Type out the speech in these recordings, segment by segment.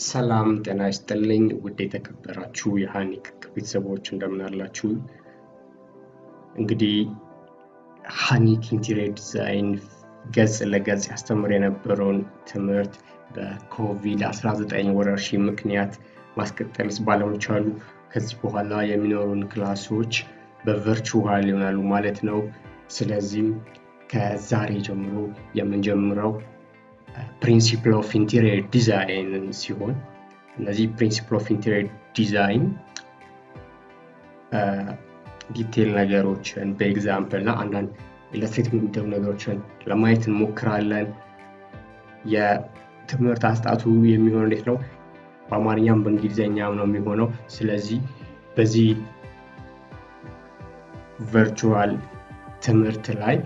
ሰላም ጤና ይስጥልኝ ውድ የተከበራችሁ የሃኒክ ቤተሰቦች እንደምን አላችሁ? እንግዲህ ሃኒክ ኢንቴሪየር ዲዛይን ገጽ ለገጽ ያስተምር የነበረውን ትምህርት በኮቪድ-19 ወረርሽኝ ምክንያት ማስቀጠል ባለመቻሉ ከዚህ በኋላ የሚኖሩን ክላሶች በቨርቹዋል ይሆናሉ ማለት ነው። ስለዚህ ከዛሬ ጀምሮ የምንጀምረው Principle of Interior Design ሲሆን እነዚህ Principle of Interior Design ዲቴል ነገሮችን በኤግዛምፕል እና አንዳንድ ኢለስትሬት የሚደረጉ ነገሮችን ለማየት እንሞክራለን። የትምህርት አስጣጡ የሚሆነው እንዴት ነው? በአማርኛም በእንግሊዝኛም ነው የሚሆነው። ስለዚህ በዚህ ቨርቹዋል ትምህርት ላይ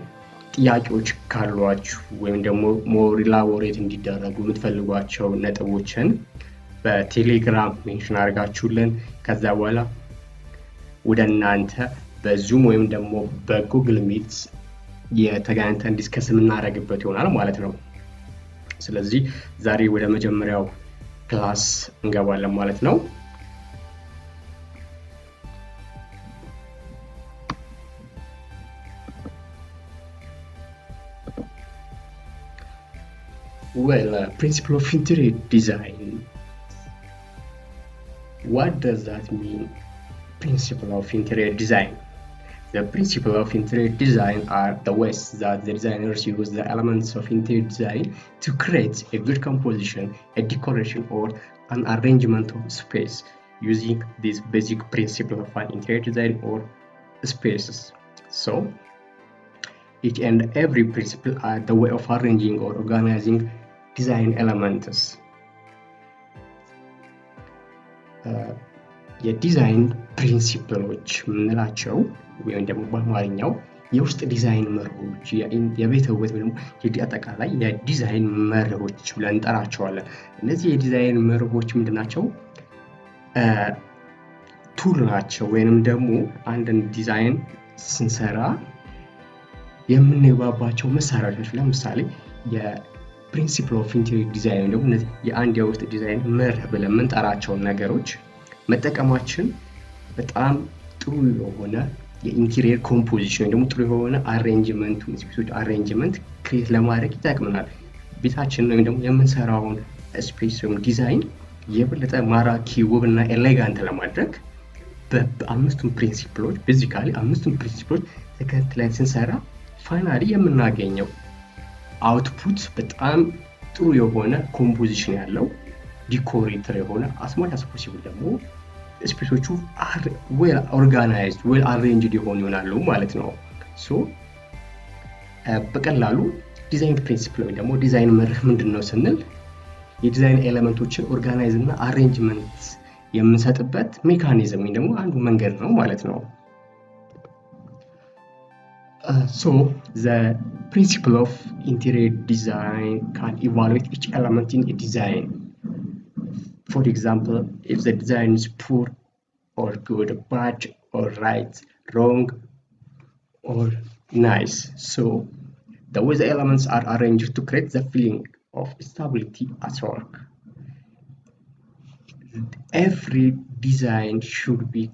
ጥያቄዎች ካሏችሁ ወይም ደግሞ ሞር ኢላቦሬት እንዲደረጉ የምትፈልጓቸው ነጥቦችን በቴሌግራም ሜንሽን አድርጋችሁልን ከዛ በኋላ ወደ እናንተ በዙም ወይም ደግሞ በጉግል ሚት የተገናኝተን ዲስከስ የምናደርግበት ይሆናል ማለት ነው። ስለዚህ ዛሬ ወደ መጀመሪያው ክላስ እንገባለን ማለት ነው። Well, Principle of Interior Design. What does that mean? Principle of Interior Design. The principle of interior design are the ways that the designers use the elements of interior design to create a good composition, a decoration, or an arrangement of space using this basic principle of an interior design or spaces. So, each and every principle are the way of arranging or organizing design elements. የዲዛይን ፕሪንሲፕሎች የምንላቸው ወይም ደግሞ በአማርኛው የውስጥ ዲዛይን መርሆች የቤተ ውበት ወይም አጠቃላይ የዲዛይን መርሆች ብለን እንጠራቸዋለን። እነዚህ የዲዛይን መርሆች ምንድናቸው? ቱል ናቸው ወይንም ደግሞ አንድን ዲዛይን ስንሰራ የምንግባባቸው መሳሪያዎች። ለምሳሌ የፕሪንሲፕል ኦፍ ኢንቴሪየር ዲዛይን ደግሞ የአንድ የውስጥ ዲዛይን መርህ ብለን የምንጠራቸውን ነገሮች መጠቀማችን በጣም ጥሩ የሆነ የኢንቴሪየር ኮምፖዚሽን ደግሞ ጥሩ የሆነ አሬንጅመንት ስፔሶች አሬንጅመንት ክሬት ለማድረግ ይጠቅመናል። ቤታችን ወይም ደግሞ የምንሰራውን ስፔስ ወይም ዲዛይን የበለጠ ማራኪ ውብና ኤሌጋንት ለማድረግ በአምስቱም ፕሪንሲፕሎች ቤዚካሊ አምስቱም ፕሪንሲፕሎች ተከትለን ስንሰራ ፋይናሊ የምናገኘው አውትፑት በጣም ጥሩ የሆነ ኮምፖዚሽን ያለው ዲኮሬተር የሆነ አስማች ፖሲብል ደግሞ ስፔሶቹ ዌል ኦርጋናይዝድ ዌል አሬንጅድ የሆኑ ይሆናሉ ማለት ነው። ሶ በቀላሉ ዲዛይን ፕሪንሲፕል ወይም ደግሞ ዲዛይን መርህ ምንድነው ስንል የዲዛይን ኤሌመንቶችን ኦርጋናይዝ እና አሬንጅመንት የምንሰጥበት ሜካኒዝም ወይም ደግሞ አንዱ መንገድ ነው ማለት ነው። So the principle of interior design can evaluate each element in a design. For example, if the design is poor or good, bad or right, wrong or nice. So the way the elements are arranged to create the feeling of stability at work. Every design should be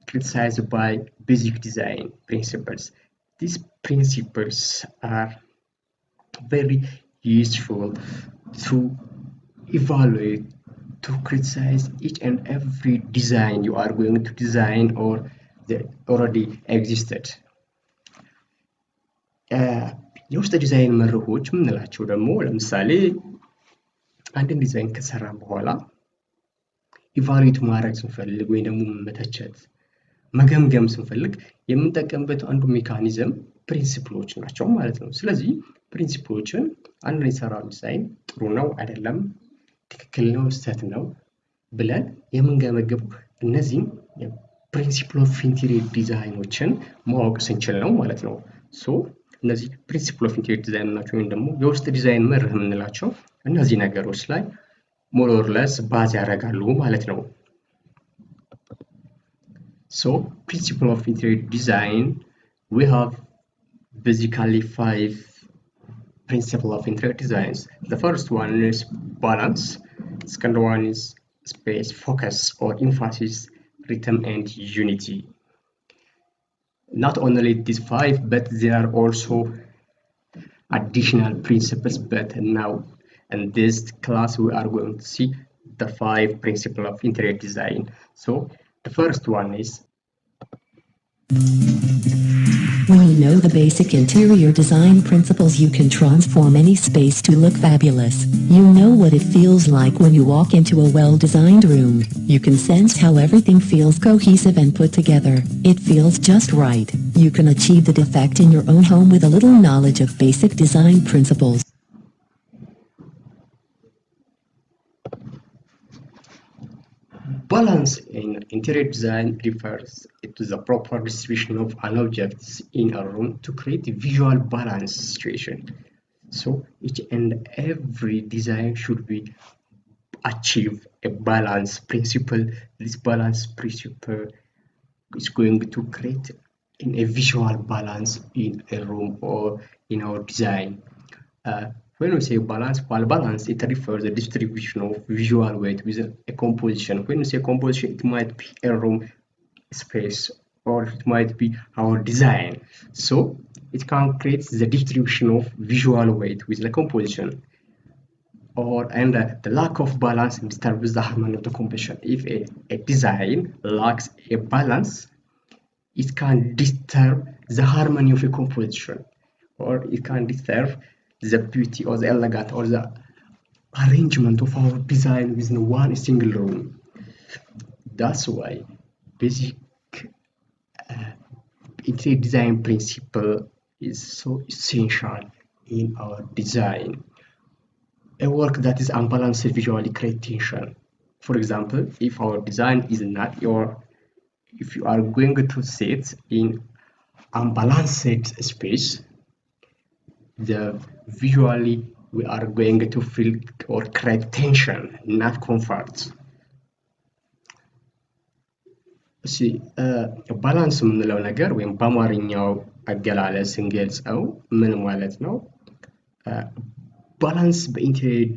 criticized by basic design principles. These principles are very useful to evaluate, to criticize each and every design you are going to design or that already existed. የውስጥ ዲዛይን መርሆች ምንላቸው ደግሞ ለምሳሌ አንድን ዲዛይን ከሰራን በኋላ ኢቫሉዌት ማድረግ ስንፈልግ ወይ ደግሞ መተቸት መገምገም ስንፈልግ የምንጠቀምበት አንዱ ሜካኒዝም ፕሪንሲፕሎች ናቸው ማለት ነው። ስለዚህ ፕሪንሲፕሎችን አንድ የሰራው ዲዛይን ጥሩ ነው አይደለም፣ ትክክል ነው ስህተት ነው ብለን የምንገመግበው እነዚህም የፕሪንሲፕል ኦፍ ኢንቴሪየር ዲዛይኖችን ማወቅ ስንችል ነው ማለት ነው። ሶ እነዚህ ፕሪንሲፕል ኦፍ ኢንቴሪየር ዲዛይን ናቸው ወይም ደግሞ የውስጥ ዲዛይን መርህ የምንላቸው እነዚህ ነገሮች ላይ ሞር ኦር ለስ ባዝ ያደርጋሉ ማለት ነው። So, principle of interior design, we have basically 5 principles of interior designs. The first one is balance. Second one is space, focus or emphasis, rhythm and unity. Not only these 5, but there are also additional principles, but now in this class we are going to see the 5 principles of interior design. So the first one is, when you know the basic interior design principles, you can transform any space to look fabulous. You know what it feels like when you walk into a well-designed room. You can sense how everything feels cohesive and put together. It feels just right. You can achieve the effect in your own home with a little knowledge of basic design principles. balance in interior design refers to the proper distribution of an object in a room to create a visual balance situation. So each and every design should be achieve a balance principle. This balance principle is going to create a visual balance in a room or in our design. When we say balance, balance, it refers to the distribution of visual weight with a composition. When we say composition, it might be a room space or it might be our design. So it can create the distribution of visual weight with the composition. And the lack of balance disturbs the harmony of the composition. If a design lacks a balance, it can disturb the harmony of a composition, or it can disturb the beauty or the elegance or the arrangement of our design within one single room. That's why basic interior design principle is so essential in our design. A work that is unbalanced visually creates tension. For example, if our design is not if you are going to sit in unbalanced space, visually we are going to feel or create tension, not comfort. ባላንስ የምንለው ነገር ወይም በአማርኛው አገላለጽ ስንገልጸው ምን ማለት ነው? ባላንስ በኢንቴሪየር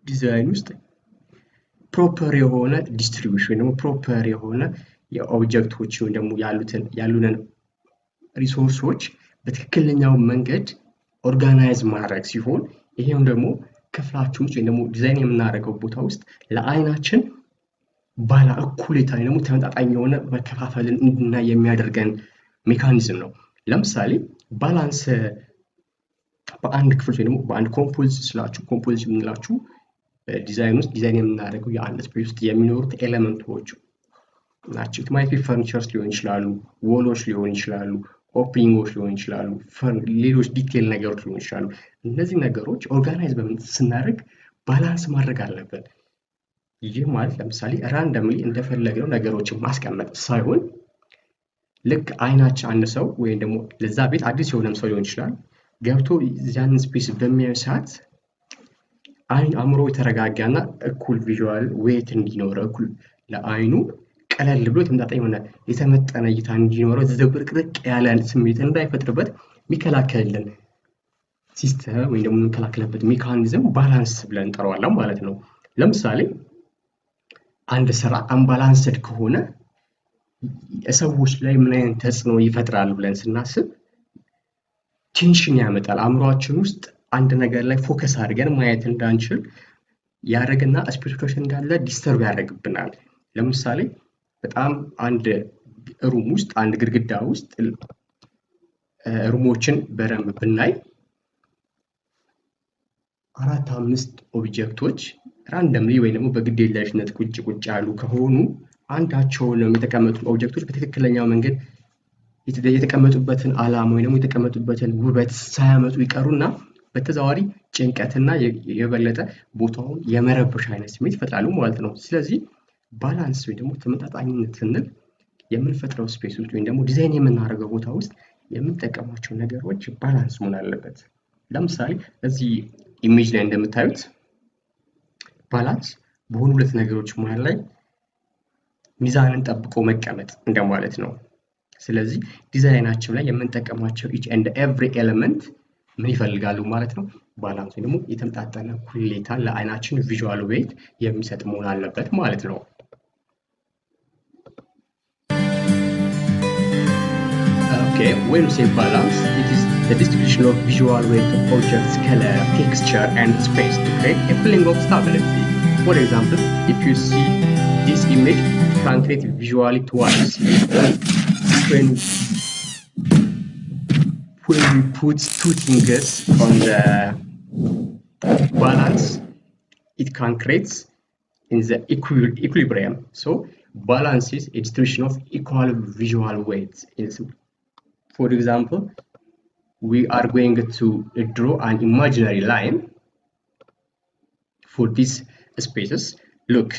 ዲዛይን ውስጥ ፕሮፐር የሆነ ዲስትሪቢዩሽን ደግሞ ፕሮፐር የሆነ የኦብጀክቶች ወይም ደግሞ ያሉንን ሪሶርሶች በትክክለኛው መንገድ ኦርጋናይዝ ማድረግ ሲሆን ይሄም ደግሞ ክፍላችን ውስጥ ወይም ደግሞ ዲዛይን የምናደርገው ቦታ ውስጥ ለአይናችን ባላ እኩሌታ ደግሞ ተመጣጣኝ የሆነ መከፋፈልን እንድናይ የሚያደርገን ሜካኒዝም ነው። ለምሳሌ ባላንስ በአንድ ክፍል ወይ ደግሞ በአንድ ኮምፖዚት የምንላችሁ ዲዛይን ውስጥ ዲዛይን የምናደርገው የአንድ ስፔስ ውስጥ የሚኖሩት ኤሌመንቶች ናቸው። it might be furnitures ሊሆን ይችላሉ፣ ወሎች ሊሆን ይችላሉ፣ ኦፕኒንጎች ሊሆን ይችላሉ፣ ሌሎች ዲቴል ነገሮች ሊሆን ይችላሉ። እነዚህ ነገሮች ኦርጋናይዝ ስናደርግ ባላንስ ማድረግ አለብን። ይህ ማለት ለምሳሌ ራንደምሊ እንደፈለግነው ነገሮችን ማስቀመጥ ሳይሆን ልክ አይናችን አንድ ሰው ወይም ደግሞ ለዛ ቤት አዲስ የሆነም ሰው ሊሆን ይችላል ገብቶ ያንን ስፔስ በሚያይ ሰዓት አእምሮ የተረጋጋና እኩል ቪዥዋል ዌት እንዲኖረው እኩል ለአይኑ ቀለል ብሎ ተመጣጣኝ የሆነ የተመጠነ እይታ እንዲኖረው ዝብርቅርቅ ያለ ስሜት እንዳይፈጥርበት የሚከላከልልን ሲስተም ወይም ደግሞ የሚከላከልበት ሜካኒዝም ባላንስ ብለን እንጠራዋለን ማለት ነው። ለምሳሌ አንድ ስራ አንባላንስድ ከሆነ ሰዎች ላይ ምን አይነት ተጽዕኖ ይፈጥራል ብለን ስናስብ ቴንሽን ያመጣል። አእምሮአችን ውስጥ አንድ ነገር ላይ ፎከስ አድርገን ማየት እንዳንችል ያደርግና ስፔሲፊኬሽን እንዳለ ዲስተርብ ያደርግብናል። ለምሳሌ በጣም አንድ ሩም ውስጥ አንድ ግድግዳ ውስጥ ሩሞችን በደንብ ብናይ 4-5 ኦብጀክቶች ራንደምሊ ወይ ደግሞ በግዴለሽነት ቁጭ ያሉ ከሆኑ አንዳቸውን የተቀመጡ ኦብጀክቶች በትክክለኛው መንገድ የተቀመጡበትን ዓላማ ወይ ደግሞ የተቀመጡበትን ውበት ሳያመጡ ይቀሩና በተዛዋሪ ጭንቀትና የበለጠ ቦታውን የመረበሽ አይነት ስሜት ይፈጥራሉ ማለት ነው። ስለዚህ ባላንስ ወይ ደግሞ ተመጣጣኝነት ስንል የምንፈጥረው ስፔስ ውስጥ ወይ ደግሞ ዲዛይን የምናደርገው ቦታ ውስጥ የምንጠቀማቸው ነገሮች ባላንስ መሆን አለበት። ለምሳሌ እዚህ ኢሜጅ ላይ እንደምታዩት ባላንስ በሆኑ ሁለት ነገሮች መሃል ላይ ሚዛንን ጠብቆ መቀመጥ እንደማለት ነው። ስለዚህ ዲዛይናችን ላይ የምንጠቀማቸው each and every element ምን ይፈልጋሉ ማለት ነው? ባላንስ ወይ ደግሞ የተመጣጠነ ኩሌታ ለአይናችን ቪዥዋል ዌይት የሚሰጥ መሆን አለበት ማለት ነው። Okay, when we say balance, it is the distribution of visual weight of objects, color, texture, and space to create a feeling of stability. For example, if you see this image, you can create visually twice. When we put two fingers on the balance, it can create in the equilibrium. So balance is a distribution of equal visual weights. For example, we are going to draw an imaginary line for these spaces. Look,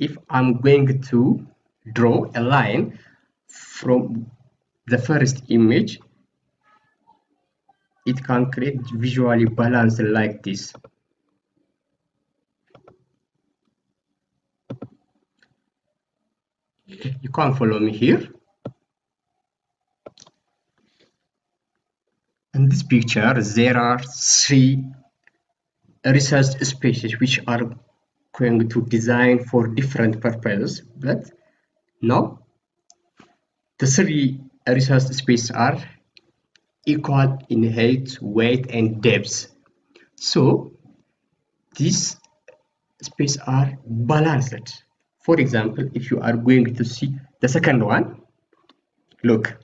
if I'm going to draw a line from the first image, it can create visually balance like this. You can follow me here. In this picture, there are three research spaces which are going to design for different purposes, but now the three research spaces are equal in height, weight, and depth. So these spaces are balanced. For example, if you are going to see the second one, look,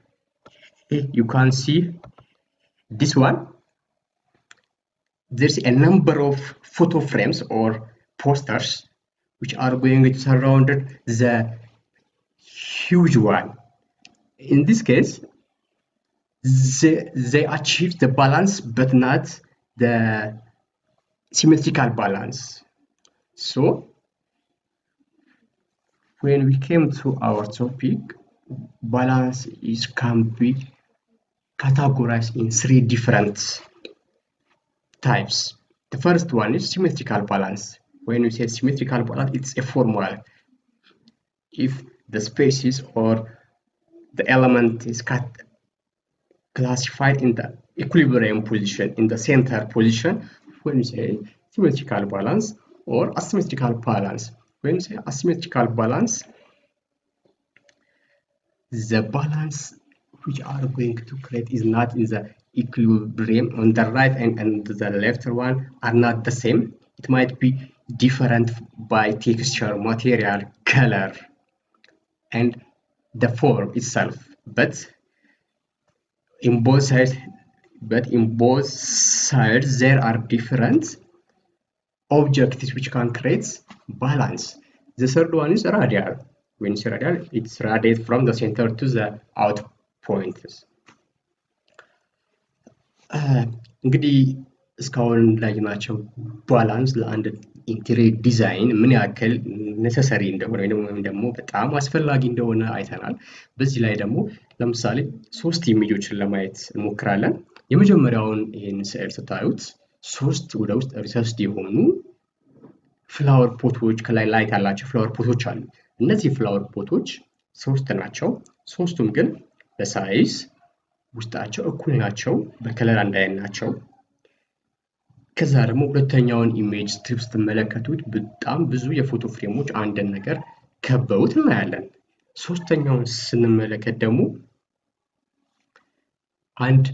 you can see this one. There's a number of photo frames or posters which are going to surround the huge one. In this case, they achieve the balance but not the symmetrical balance. So when we came to our topic, balance can be categorized in three different types. The first one is symmetrical balance. When we say symmetrical balance, it's a formula. If the spaces or the element is classified in the equilibrium position, in the center position, when we say symmetrical balance, or asymmetrical balance. When we say asymmetrical balance, the balance which are going to create is not in the equilibrium. On the right and the left one are not the same. It might be different by texture, material, color, and the form itself. But in both sides there are different objectives which can create balance. The third one is radial. When it's radial, it's radiate from the center to the out points. እንግዲህ እስካሁን ላየናቸው ባላንስ ለአንድ ኢንቴሪየር ዲዛይን ምን ያክል ኔሰሰሪ እንደሆነ ወይም ደግሞ በጣም አስፈላጊ እንደሆነ አይተናል። በዚህ ላይ ደግሞ ለምሳሌ ሶስት ኢሜጆችን ለማየት እንሞክራለን። የመጀመሪያውን ይሄን ስዕል ስታዩት ሶስት ወደ ውስጥ ሪሰርችድ የሆኑ ፍላወር ፖቶች ከላይ ላይት ያላቸው ፍላወር ፖቶች አሉ። እነዚህ ፍላወር ፖቶች ሶስት ናቸው። ሶስቱም ግን በሳይዝ ውስጣቸው እኩል ናቸው፣ በከለር አንድ አይነት ናቸው። ከዛ ደግሞ ሁለተኛውን ኢሜጅ ስትመለከቱት በጣም ብዙ የፎቶ ፍሬሞች አንድን ነገር ከበውት እናያለን። ሶስተኛውን ስንመለከት ደግሞ አንድ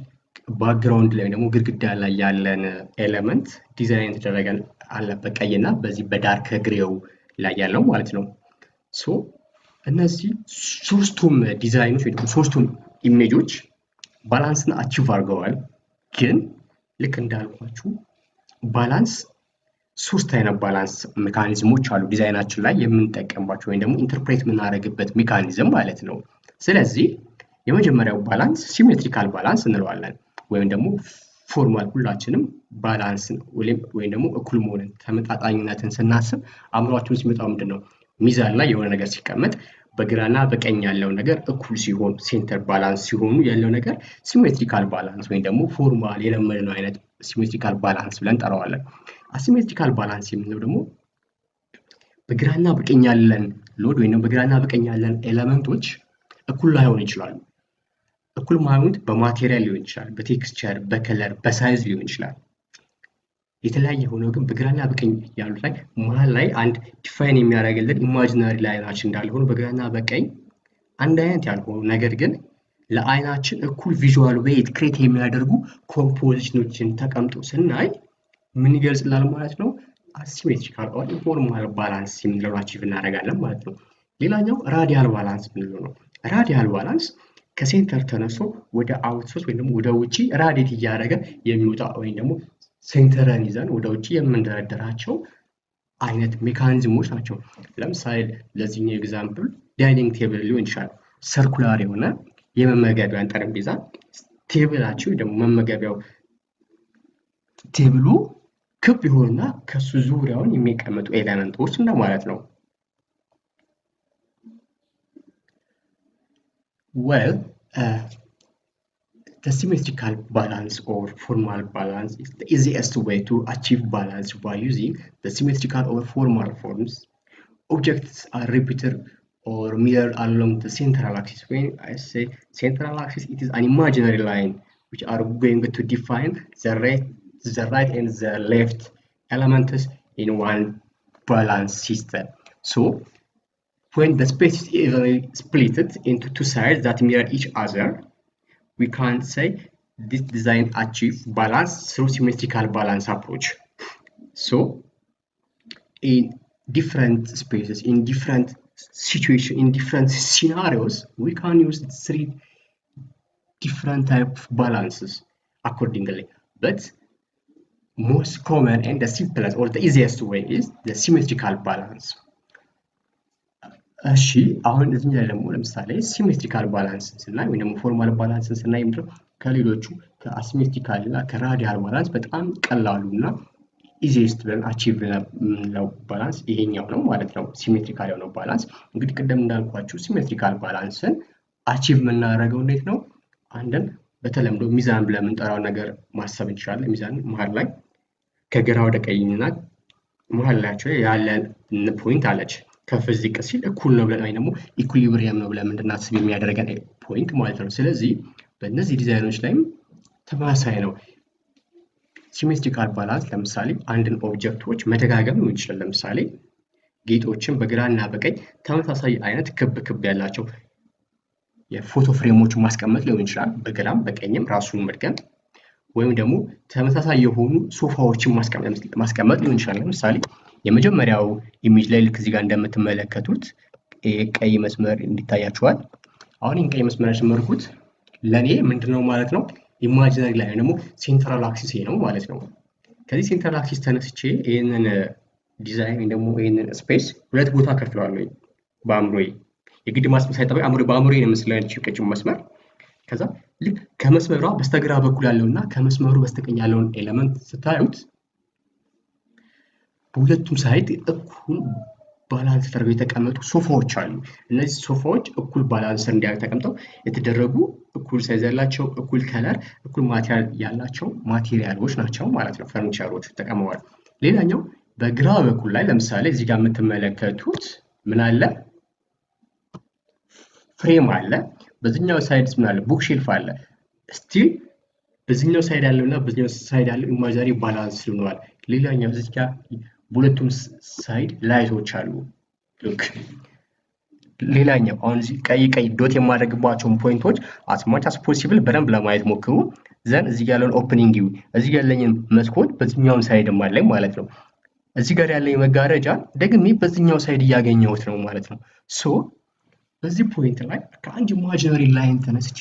ባክግራውንድ ላይ ደግሞ ግድግዳ ላይ ያለን ኤሌመንት ዲዛይን ተደረገ አለ በቀይና በዚህ በዳርክ ግሬው ላይ ያለው ማለት ነው። ሶ እነዚህ ሶስቱም ዲዛይኖች ወይ ሶስቱም ኢሜጆች ባላንስን አቺቭ አድርገዋል። ግን ልክ እንዳልኳችሁ ባላንስ ሶስት አይነት ባላንስ ሜካኒዝሞች አሉ ዲዛይናችን ላይ የምንጠቀምባቸው ወይ ደግሞ ኢንተርፕሬት የምናደርግበት ሜካኒዝም ማለት ነው። ስለዚህ የመጀመሪያው ባላንስ ሲሜትሪካል ባላንስ እንለዋለን ወይም ደግሞ ፎርማል ሁላችንም ባላንስን ወይም ደግሞ እኩል መሆንን ተመጣጣኝነትን ስናስብ አእምሮአችን ሲመጣው ምንድነው ሚዛን ላይ የሆነ ነገር ሲቀመጥ በግራና በቀኝ ያለው ነገር እኩል ሲሆን ሴንተር ባላንስ ሲሆኑ ያለው ነገር ሲሜትሪካል ባላንስ ወይም ደግሞ ፎርማል የለመድነው አይነት ሲሜትሪካል ባላንስ ብለን ጠራዋለን። አሲሜትሪካል ባላንስ የምንለው ደግሞ በግራና በቀኝ ያለን ሎድ ወይም በግራና በቀኝ ያለን ኤሌመንቶች እኩል ላይሆኑ ይችላሉ። እኩል ማይሆኑት በማቴሪያል ሊሆን ይችላል፣ በቴክስቸር፣ በከለር፣ በሳይዝ ሊሆን ይችላል። የተለያየ ሆኖ ግን በግራና በቀኝ ያሉት ላይ መሃል ላይ አንድ ዲፋይን የሚያደርግልን ኢማጂናሪ ላይናችን እንዳለ ሆኖ በግራና በቀኝ አንድ አይነት ያልሆኑ ነገር ግን ለአይናችን እኩል ቪዥዋል ዌይት ክሬት የሚያደርጉ ኮምፖዚሽኖችን ተቀምጦ ስናይ ምን ይገልጽላል ማለት ነው? አሲሜትሪካል ኦር ኢንፎርማል ባላንስ የምንለውን አቺቭ እናደርጋለን ማለት ነው። ሌላኛው ራዲያል ባላንስ የምንለው ነው። ራዲያል ባላንስ ከሴንተር ተነስቶ ወደ አውትሶርስ ወይም ደግሞ ወደ ውጪ ራዲየት እያደረገ የሚወጣ ወይም ደግሞ ሴንተርን ይዘን ወደ ውጪ የምንደረደራቸው አይነት ሜካኒዝሞች ናቸው። ለምሳሌ ለዚህኛው ኤግዛምፕል ዳይኒንግ ቴብል ሊሆን ይችላል። ሰርኩላር የሆነ የመመገቢያን ጠረጴዛ ቴብላቸው ደግሞ መመገቢያው ቴብሉ ክብ ይሆንና ከሱ ዙሪያውን የሚቀመጡ ኤሌመንቶች እንደማለት ነው። Well, the symmetrical balance or formal balance is the easiest way to achieve balance by using the symmetrical or formal forms. Objects are repeated or mirrored along the central axis. When I say central axis, it is an imaginary line which are going to define the right and the left elements in one balance system. So, when the space is evenly split into two sides that mirror each other, we can say this design achieves balance through symmetrical balance approach. So, in different spaces, in different situations, in different scenarios, we can use 3 different types of balances accordingly. But most common and the simplest or the easiest way is the symmetrical balance. እሺ አሁን እዚህ ላይ ደግሞ ለምሳሌ ሲሜትሪካል ባላንስ ስናይ ወይ ደግሞ ፎርማል ባላንስ ስናይ ምንድነው ከሌሎቹ ከአሲሜትሪካል እና ከራዲያል ባላንስ በጣም ቀላሉና ኢዚስት ብለን አቺቭ ነው ባላንስ ይሄኛው ነው ማለት ነው። ሲሜትሪካል የሆነው ባላንስ እንግዲህ ቅድም እንዳልኳችሁ ሲሜትሪካል ባላንስን አቺቭ የምናደርገው እንዴት ነው? አንድን በተለምዶ ሚዛን ብለን የምንጠራው ነገር ማሰብ እንችላለን። ሚዛን መሃል ላይ ከግራ ወደ ቀኝና መሃል ላይ ያለ ፖይንት አለች። ከፍ ዝቅ ሲል እኩል ነው ብለን ወይ ደግሞ ኢኩሊብሪየም ነው ብለን እንድናስብ የሚያደርገን ፖይንት ማለት ነው። ስለዚህ በእነዚህ ዲዛይኖች ላይም ተመሳሳይ ነው። ሲሜትሪካል ባላንስ ለምሳሌ አንድን ኦብጀክቶች መደጋገም ሊሆን ይችላል። ለምሳሌ ጌጦችን በግራና በቀኝ ተመሳሳይ አይነት ክብ ያላቸው የፎቶ ፍሬሞችን ማስቀመጥ ሊሆን ይችላል። በግራም በቀኝም ራሱን መድገም ወይም ደግሞ ተመሳሳይ የሆኑ ሶፋዎችን ማስቀመጥ ሊሆን ይችላል። ለምሳሌ የመጀመሪያው ኢሜጅ ላይ ልክ እዚህ ጋር እንደምትመለከቱት ቀይ መስመር እንዲታያችኋል። አሁን ይሄን ቀይ መስመር ያስመርኩት ለኔ ምንድነው ማለት ነው? ኢማጂነሪ ላይ ደግሞ ሴንትራል አክሲስ ነው ማለት ነው። ከዚህ ሴንትራል አክሲስ ተነስቼ ይሄንን ዲዛይን ደግሞ ይሄንን ስፔስ ሁለት ቦታ ከፍለዋለሁ በአምሮዬ የግድ ማስመር ሳይጠበቅ በአምሮዬ ነው መስለኝ ቀጭን መስመር ከዛ ልክ ከመስመሯ በስተግራ በኩል ያለውና ከመስመሩ በስተቀኝ ያለውን ኤሌመንት ስታዩት በሁለቱም ሳይድ እኩል ባላንስ ተደርገው የተቀመጡ ሶፋዎች አሉ። እነዚህ ሶፋዎች እኩል ባላንስ እንዲያደርጉ ተቀምጠው የተደረጉ እኩል ሳይዝ ያላቸው እኩል ከለር እኩል ማቴሪያል ያላቸው ማቴሪያሎች ናቸው ማለት ነው። ፈርኒቸሮች ተቀመዋል። ሌላኛው በግራ በኩል ላይ ለምሳሌ እዚህ ጋር የምትመለከቱት ምን አለ? ፍሬም አለ። በዚህኛው ሳይድ ምን አለ? ቡክ ሼልፍ አለ። ስቲል በዚህኛው ሳይድ ያለውና በዚህኛው ሳይድ ያለው ኢማጂናሪ ባላንስ ሆኗል። ሌላኛው እዚህ ጋር በሁለቱም ሳይድ ላይቶች አሉ። ሉክ ሌላኛው አሁን እዚህ ቀይ ዶት የማደርግባቸውን ፖይንቶች as much as possible በደንብ ለማየት ሞክሩ። ዘን እዚህ ጋር ያለውን ኦፕኒንግ እዚህ ጋር ያለኝን መስኮት በዚህኛው ሳይድም አለኝ ማለት ነው። እዚህ ጋር ያለኝ መጋረጃ ደግሜ በዚህኛው ሳይድ እያገኘሁት ነው ማለት ነው። ሶ በዚህ ፖይንት ላይ ከአንድ ኢማጂናሪ ላይን ተነስቼ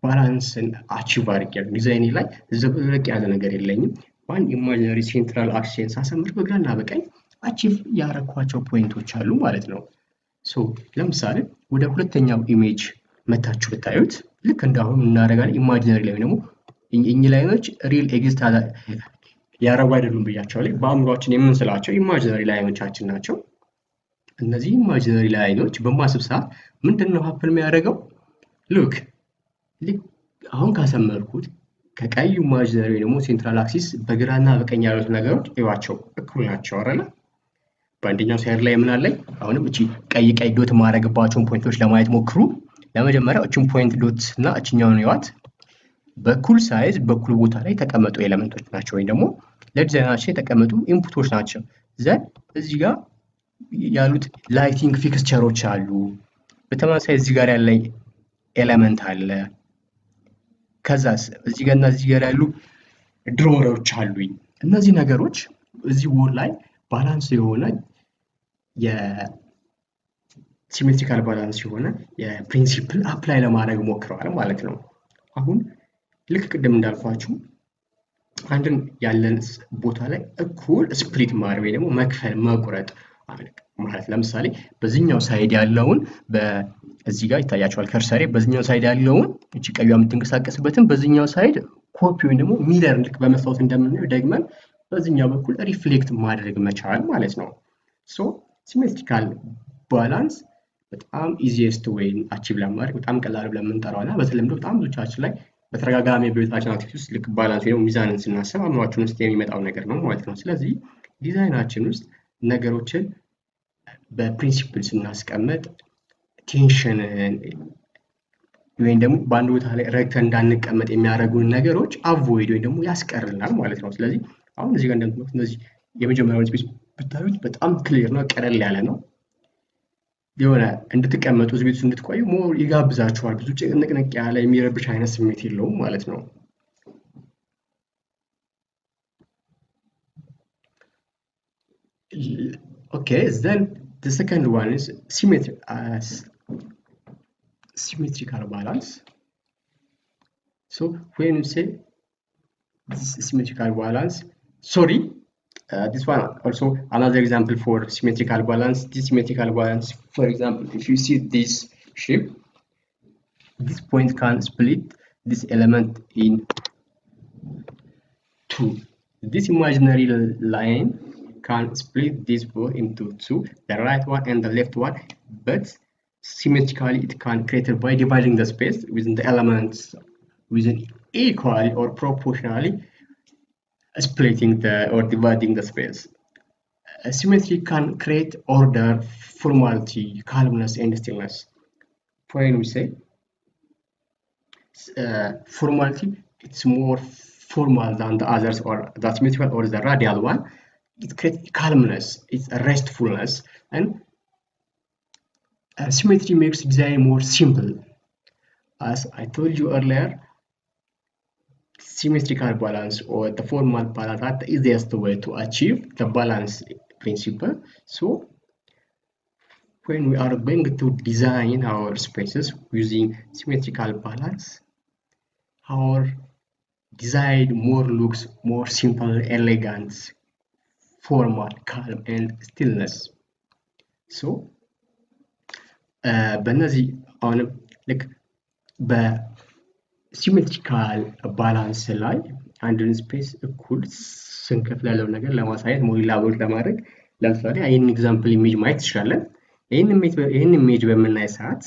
ባላንስን አቺቭ አድርጌያለሁ። ዲዛይኔ ላይ ዘብረቅ ያለ ነገር የለኝም። ዋን ኢማጂናሪ ሴንትራል አክሲስ ሳሰምር በግራና በቀኝ አቺቭ ያረኳቸው ፖይንቶች አሉ ማለት ነው። ሶ ለምሳሌ ወደ ሁለተኛው ኢሜጅ መታችሁ ብታዩት ልክ እንዳሁን እናደርጋለን። ኢማጂናሪ ላይ ደግሞ እኚህ ላይኖች ሪል ኤግዚስት ያረጉ አይደሉም ብያቸዋለሁ። በአእምሯችን የምንስላቸው ኢማጂናሪ ላይኖቻችን ናቸው። እነዚህ ኢማጂናሪ ላይኖች በማስብ ሰዓት ምንድነው ሀፕን የሚያደርገው? ሉክ አሁን ካሰመርኩት ከቀዩ ኢማጂናሪ ደግሞ ሴንትራል አክሲስ በግራና በቀኝ ያሉት ነገሮች እዩዋቸው እኩል ናቸው አይደል? በአንደኛው ሳይድ ላይ ምን አለኝ? አሁንም እቺ ቀይ ዶት ማድረግባቸውን ፖይንቶች ለማየት ሞክሩ። ለመጀመሪያው እቺን ፖይንት ዶት እና እቺኛውን ይዋት በኩል ሳይዝ በኩል ቦታ ላይ የተቀመጡ ኤሌመንቶች ናቸው ወይም ደግሞ ለዲዛይናችን የተቀመጡ ኢንፑቶች ናቸው። ዘን እዚህ ጋር ያሉት ላይቲንግ ፊክስቸሮች አሉ። በተመሳሳይ እዚህ ጋር ያለ ኤሌመንት አለ። ከዛስ እዚህ ጋርና እዚህ ጋር ያሉ ድሮወሮች አሉኝ። እነዚህ ነገሮች እዚህ ወር ላይ ባላንስ የሆነ የሲሜትሪካል ባላንስ የሆነ የፕሪንሲፕል አፕላይ ለማድረግ ሞክረዋል ማለት ነው። አሁን ልክ ቅድም እንዳልኳችሁ አንድን ያለን ቦታ ላይ እኩል ስፕሊት ማድረግ ወይ ደግሞ መክፈል መቁረጥ ማለት ለምሳሌ በዚህኛው ሳይድ ያለውን በዚህ ጋር ይታያቸዋል ከርሰሬ በዚህኛው ሳይድ ያለውን እቺ ቀይዋ የምትንቀሳቀስበትን በዚህኛው ሳይድ ኮፒ ወይ ደግሞ ሚረር ልክ በመስታወት እንደምናየው ደግመን በዚህኛው በኩል ሪፍሌክት ማድረግ መቻል ማለት ነው። ሶ ሲሜትሪካል ባላንስ በጣም ኢዚየስት ወይ አቺቭ ለማድረግ በጣም ቀላል ብለን የምንጠራውና በተለምዶ በጣም ብዙዎቻችን ላይ በተደጋጋሚ በቤታችን አክቲቪቲ ውስጥ ልክ ባላንስ ወይ ሚዛንን ስናስብ አእምሯችን ውስጥ የሚመጣው ነገር ነው ማለት ነው። ስለዚህ ዲዛይናችን ውስጥ ነገሮችን በፕሪንሲፕል ስናስቀምጥ ቴንሽን ወይም ደግሞ በአንድ ቦታ ላይ ረግተን እንዳንቀመጥ የሚያደርጉን ነገሮች አቮይድ ወይ ደግሞ ያስቀርልናል ማለት ነው። ስለዚህ አሁን እዚህ ጋር እንደምትመለከቱት እነዚህ የመጀመሪያውን ስፔስ ብታዩት በጣም ክሊር ነው፣ ቀለል ያለ ነው። የሆነ እንድትቀመጡ እዚህ ቤት ውስጥ እንድትቆዩ ሞር ይጋብዛችኋል። ብዙ ጭንቅንቅ ያለ የሚረብሽ አይነት ስሜት የለውም ማለት ነው። Okay, then the second one is symmetrical balance. So when you say this symmetrical balance, this one also another example for symmetrical balance. This symmetrical balance, for example, if you see this shape, this point can split this element in two. This imaginary line can split this both into two, the right one and the left one, but symmetrically it can create by dividing the space within the elements within equally or proportionally splitting or dividing the space. Symmetry can create order, formality, calmness, and stillness. When we say formality, it's more formal than the others, or the symmetrical or the radial one. It creates calmness, it's a restfulness, and symmetry makes design more simple. As I told you earlier, symmetrical balance or the formal balance are the easiest way to achieve the balance principle. So when we are going to design our spaces using symmetrical balance, our design looks more simple, elegant, formal, calm, and stillness. So በእነዚህ አሁንም ልክ በሲሜትሪካል ባላንስ ላይ አንድን ስፔስ እኩል ስንከፍል ያለው ነገር ለማሳየት ሞር ኢላቦሬት ለማድረግ ለምሳሌ ይህንን ኤግዛምፕል ኢሜጅ ማየት ትችላለን። ይህን ኢሜጅ በምናይ ሰዓት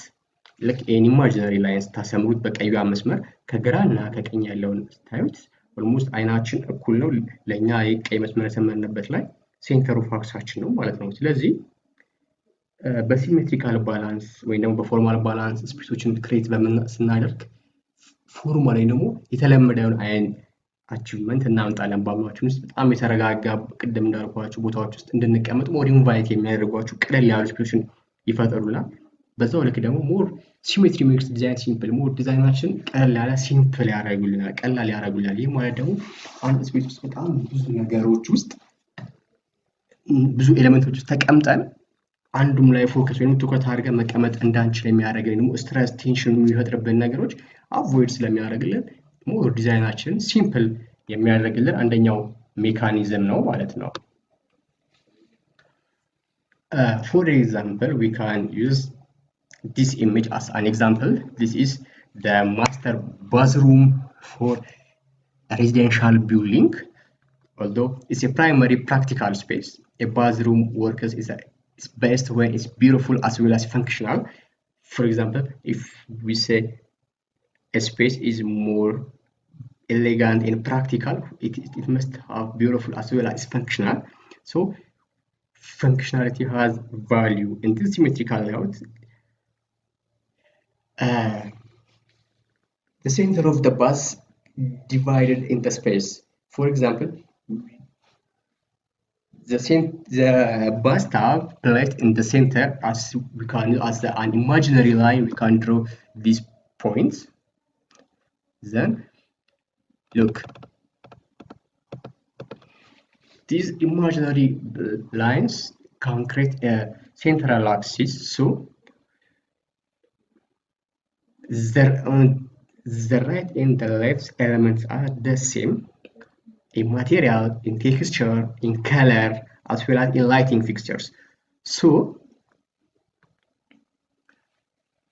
ልክ ይህን ኢማጂነሪ ላይን ስታሰምሩት በቀይዋ መስመር ከግራ እና ከቀኝ ያለውን ስታዩት ኦልሞስት አይናችን እኩል ነው። ለኛ የቀይ መስመር የሰመርንበት ላይ ሴንተር ኦፍ አክሳችን ነው ማለት ነው። ስለዚህ በሲሜትሪካል ባላንስ ወይም ደግሞ በፎርማል ባላንስ ስፔሶችን ክሬት ስናደርግ ፎርማል ላይ ደግሞ የተለመደውን አይን አቺቭመንት እናመጣለን። በአእምሯችን ውስጥ በጣም የተረጋጋ ቅድም እንዳልኳችሁ ቦታዎች ውስጥ እንድንቀመጥ ሞር ኢንቫይት የሚያደርጓችሁ ቀለል ያሉ ስፔሶችን ይፈጠሩልናል። በዛው ልክ ደግሞ ሞር ሲሜትሪ ሜክስ ዲዛይን ሲምፕል፣ ሞር ዲዛይናችን ቀለል ያለ ሲምፕል ያደርጉልናል፣ ቀላል ያደርጉልናል። ይህ ማለት ደግሞ አንድ ስፔስ ውስጥ በጣም ብዙ ነገሮች ውስጥ ብዙ ኤሌመንቶች ውስጥ ተቀምጠን አንዱም ላይ ፎከስ ወይም ትኩረት አድርገን መቀመጥ እንዳንችል የሚያደርገን ደግሞ ስትረስ ቴንሽን የሚፈጥርብን ነገሮች አቮይድ ስለሚያደርግልን ሞር ዲዛይናችን ሲምፕል የሚያደርግልን አንደኛው ሜካኒዝም ነው ማለት ነው። For example, we can use this image as an example. This is the master bathroom for a residential building. Although it's a primary practical space, a bathroom works is best when it's beautiful as well as functional. For example, if we say a space is more elegant and practical, it must have beautiful as well as functional. So functionality has value in this symmetrical layout. The center of the bus divided in the space. For example, the bathtub placed in the center, as we can as an imaginary line, we can draw these points. Then look, these imaginary lines can create a central axis, so the right and the left elements are the same in material, in texture, in color, as well as in lighting fixtures. So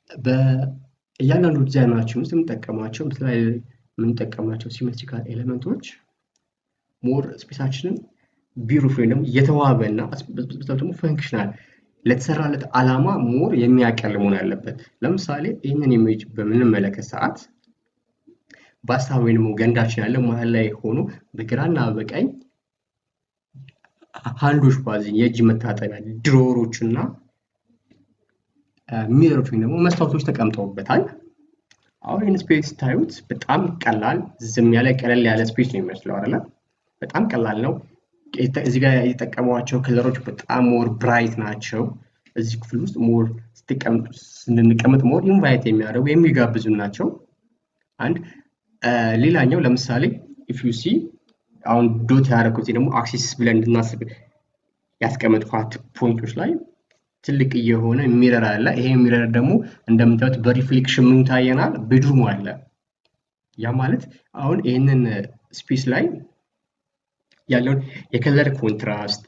በእያንዳንዱ ዲዛይናችን ውስጥ የምንጠቀማቸው ሲሜትሪካል ኤሌመንቶች ሞር ስፔሳችንን ቢዩቲፉል ወይም ደግሞ የተዋበና ደግሞ ፈንክሽናል ለተሰራለት ዓላማ ሞር የሚያቀል መሆን አለበት። ለምሳሌ ይህንን ኢሜጅ በምንመለከት ሰዓት ባስታብ ወይም ደግሞ ገንዳችን ያለ መሀል ላይ ሆኖ በግራና በቀኝ ሃንዶች ባዚን የእጅ መታጠቢያ ድሮሮችና ሚረሮች ወይም ደግሞ መስታወቶች ተቀምጠውበታል። አሁን ይህን ስፔስ ታዩት በጣም ቀላል ዝም ያለ ቀለል ያለ ስፔስ ነው የሚመስለው አይደለ? በጣም ቀላል ነው። እዚህ ጋር የተጠቀሟቸው ከለሮች በጣም ሞር ብራይት ናቸው። እዚህ ክፍል ውስጥ ሞር ስንቀመጥ ሞር ኢንቫይት የሚያደርጉ የሚጋብዙ ናቸው። አንድ ሌላኛው ለምሳሌ if you see አሁን ዶት ያደረኩት ደግሞ አክሲስ ብለን እንድናስብ ያስቀመጥኳት ፖይንቶች ላይ ትልቅ የሆነ ሚረር አለ። ይሄ ሚረር ደግሞ እንደምታዩት በሪፍሌክሽን ምን ታየናል? ቤድሩም አለ። ያ ማለት አሁን ይሄንን ስፔስ ላይ ያለውን የከለር ኮንትራስት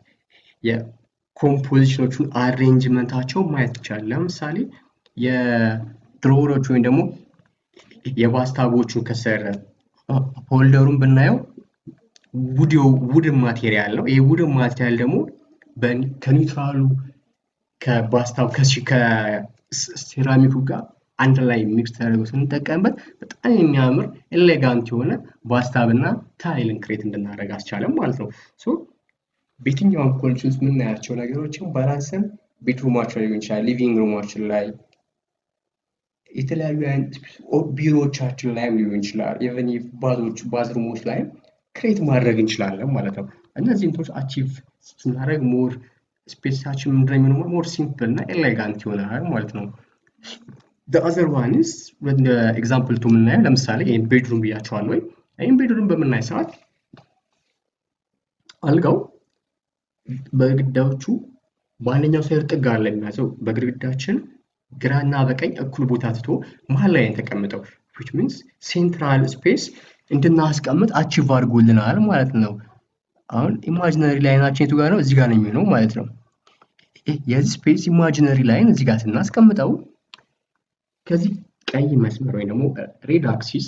የኮምፖዚሽኖቹን አሬንጅመንታቸው ማየት ይቻላል። ለምሳሌ የድሮወሮች ወይም ደግሞ የባስታቦቹ ከሰር ሆልደሩን ብናየው ውድ ማቴሪያል ነው። ይሄ ውድ ማቴሪያል ደግሞ ከኒውትራሉ ከባስታብ ከሴራሚኩ ጋር አንድ ላይ ሚክስ ተደርጎ ስንጠቀምበት በጣም የሚያምር ኤሌጋንት የሆነ ባስታብና ታይልን ክሬት እንድናደርግ አስቻለም ማለት ነው። ሶ በየትኛውም ኮሌክሽን ውስጥ የምናያቸው ነገሮችን ባላንስን ቤድሩማችን ላይ ሊሆን ይችላል፣ ሊቪንግ ሩማችን ላይ፣ የተለያዩ ቢሮዎቻችን ላይ ሊሆን ይችላል፣ ኢቨን ባዝሩሞች ላይ ክሬት ማድረግ እንችላለን ማለት ነው። እነዚህ እንትኖች አቺቭ ስናደርግ ሞር ስፔሳችን ምንድነው ሞር ሲምፕል እና ኤሌጋንት ይሆናል ማለት ነው። the other one is when the example to ምናየው ለምሳሌ ይሄን ቤድሩም ብያቸዋለሁ ወይ ይሄን ቤድሩም በምናይ ሰዓት አልጋው በግድግዳዎቹ በአንደኛው ሳይድ ጥግ አለ የሚያዘው በግድግዳችን ግራና በቀኝ እኩል ቦታ ትቶ መሀል ላይ ተቀምጠው which means central space እንድናስቀምጥ አቺቭ አድርጎልናል ማለት ነው። አሁን ኢማጂነሪ ላይናችን የቱ ጋር ነው? እዚህ ጋር ነው የሚሆነው ማለት ነው። የዚህ ስፔስ ኢማጂነሪ ላይን እዚህ ጋር ስናስቀምጠው ከዚህ ቀይ መስመር ወይ ደግሞ ሬድ አክሲስ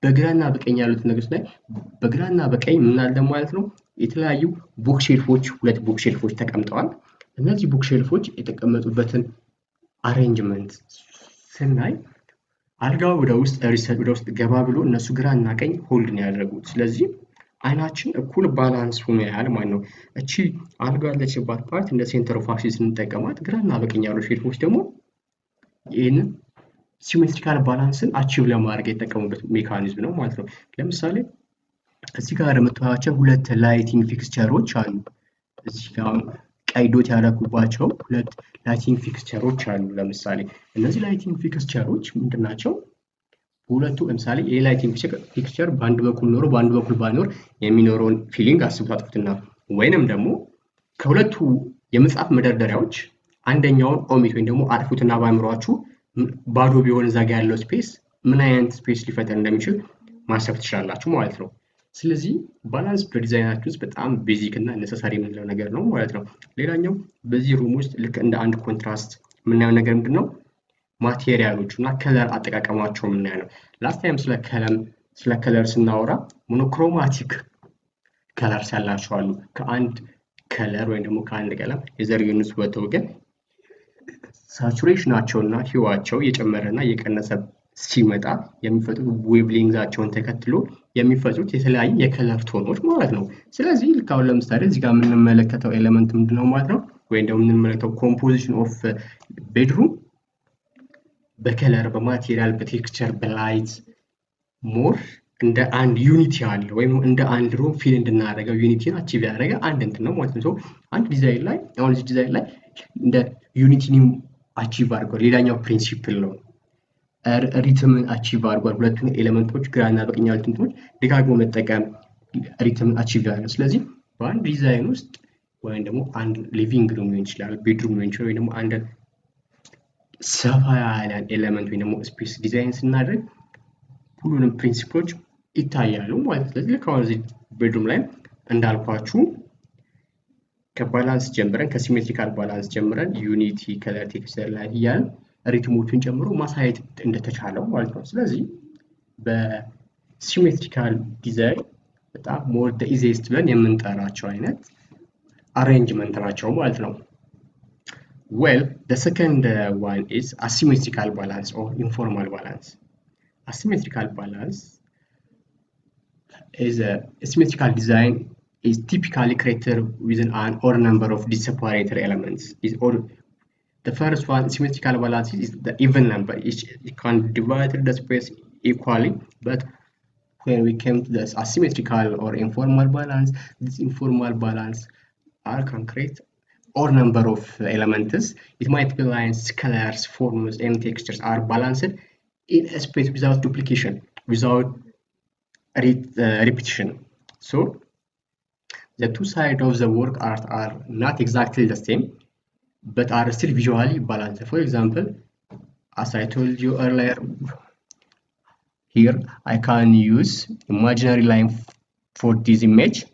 በግራና በቀኝ ያሉት ነገሮች ላይ በግራና በቀኝ ምን አለ ማለት ነው? የተለያዩ ቡክ ሼልፎች ሁለት ቡክ ሼልፎች ተቀምጠዋል። እነዚህ ቡክ ሼልፎች የተቀመጡበትን አሬንጅመንት ስናይ አልጋው ወደ ውስጥ ገባ ብሎ እነሱ ግራና ቀኝ ሆልድ ነው ያደረጉት። ስለዚህ አይናችን እኩል ባላንስ ሆኖ ያያል ማለት ነው። እቺ አልጋው ያለችባት ፓርት እንደ ሴንተር ኦፍ አክሲስ እንጠቀማት፣ ግራና በቀኝ ያሉ ሼልፎች ደግሞ ይህንን ሲሜትሪካል ባላንስን አቺቭ ለማድረግ የተጠቀሙበት ሜካኒዝም ነው ማለት ነው። ለምሳሌ እዚህ ጋር የምታዩቸው ሁለት ላይቲንግ ፊክስቸሮች አሉ። እዚህ ጋር ቀይ ዶት ያደረኩባቸው ሁለት ላይቲንግ ፊክስቸሮች አሉ። ለምሳሌ እነዚህ ላይቲንግ ፊክስቸሮች ምንድናቸው? ሁለቱ ለምሳሌ የላይቲንግ ፊክስቸር በአንድ በኩል ኖሮ በአንድ በኩል ባይኖር የሚኖረውን ፊሊንግ አስቡታጥፉትና ወይንም ደግሞ ከሁለቱ የመጽሐፍ መደርደሪያዎች አንደኛውን ኦሚት ወይም ደግሞ አጥፉትና ባይምሯችሁ ባዶ ቢሆን እዛ ጋር ያለው ስፔስ ምን አይነት ስፔስ ሊፈጠር እንደሚችል ማሰብ ትችላላችሁ ማለት ነው። ስለዚህ ባላንስ በዲዛይናችን ውስጥ በጣም ቤዚክ እና ነሰሰሪ የምንለው ነገር ነው ማለት ነው። ሌላኛው በዚህ ሩም ውስጥ ልክ እንደ አንድ ኮንትራስት የምናየው ነገር ምንድነው? ማቴሪያሎቹ እና ከለር አጠቃቀማቸው የምናየው ነው። ላስት ታይም ስለ ከለር ስናወራ ሞኖክሮማቲክ ከለርስ ያላቸው አሉ። ከአንድ ከለር ወይም ደግሞ ከአንድ ቀለም የዘርግንስ ወጥተው ግን ሳቹሬሽናቸውና ሂዋቸው እየጨመረና እየቀነሰ ሲመጣ የሚፈጥሩት ዌቭሌንግዛቸውን ተከትሎ የሚፈጥሩት የተለያዩ የከለር ቶኖች ማለት ነው። ስለዚህ ልክ አሁን ለምሳሌ እዚህ ጋር የምንመለከተው ኤሌመንት ምንድነው ማለት ነው? ወይም ደግሞ የምንመለከተው ኮምፖዚሽን ኦፍ ቤድሩም በከለር በማቴሪያል በቴክስቸር በላይት ሞር እንደ አንድ ዩኒቲ አለ ወይም እንደ አንድ ሮ ፊል እንድናደርገው ዩኒቲን አቺቭ ያደረገ አንድ እንትን ነው ማለት ነው። አንድ ዲዛይን ላይ አሁን እዚህ ዲዛይን ላይ እንደ ዩኒቲን አቺቭ አድርጓል። ሌላኛው ፕሪንሲፕል ነው ሪትምን አቺቭ አድርጓል። ሁለቱን ኤሌመንቶች ግራና በቀኝ ያሉትን እንትኖች ደጋግሞ መጠቀም ሪትምን አቺቭ ያደርጋል። ስለዚህ በአንድ ዲዛይን ውስጥ ወይም ደግሞ አንድ ሊቪንግ ሩም ሊሆን ይችላል፣ ቤድሩም ሊሆን ይችላል፣ ወይም ደግሞ አንድ ሰፋ ያለ ኤሌመንት ወይም ደግሞ ስፔስ ዲዛይን ስናደርግ ሁሉንም ፕሪንሲፕሎች ይታያሉ ማለት ነው። ስለዚህ ልክ አሁን እዚህ ቤድሩም ላይ እንዳልኳችሁ ከባላንስ ጀምረን ከሲሜትሪካል ባላንስ ጀምረን ዩኒቲ ከለር ቴክስቸር ላይ እያልን ሪትሞቹን ጨምሮ ማሳየት እንደተቻለው ማለት ነው። ስለዚህ በሲሜትሪካል ዲዛይን በጣም ሞር ዘ ኢዚየስት ብለን የምንጠራቸው አይነት አሬንጅመንት ናቸው ማለት ነው። Well, the second one is asymmetrical balance or informal balance. Asymmetrical balance is a symmetrical design is typically created within an odd number of separated elements. The first one, symmetrical balance, is the even number. It can divide the space equally, but when we came to this asymmetrical or informal balance, this informal balance can create odd number of elements. It might be lines, colors, forms, and textures are balanced in a space without duplication, without repetition. So the two sides of the work art are not exactly the same, but are still visually balanced. For example, as I told you earlier, here I can use imaginary line for this image.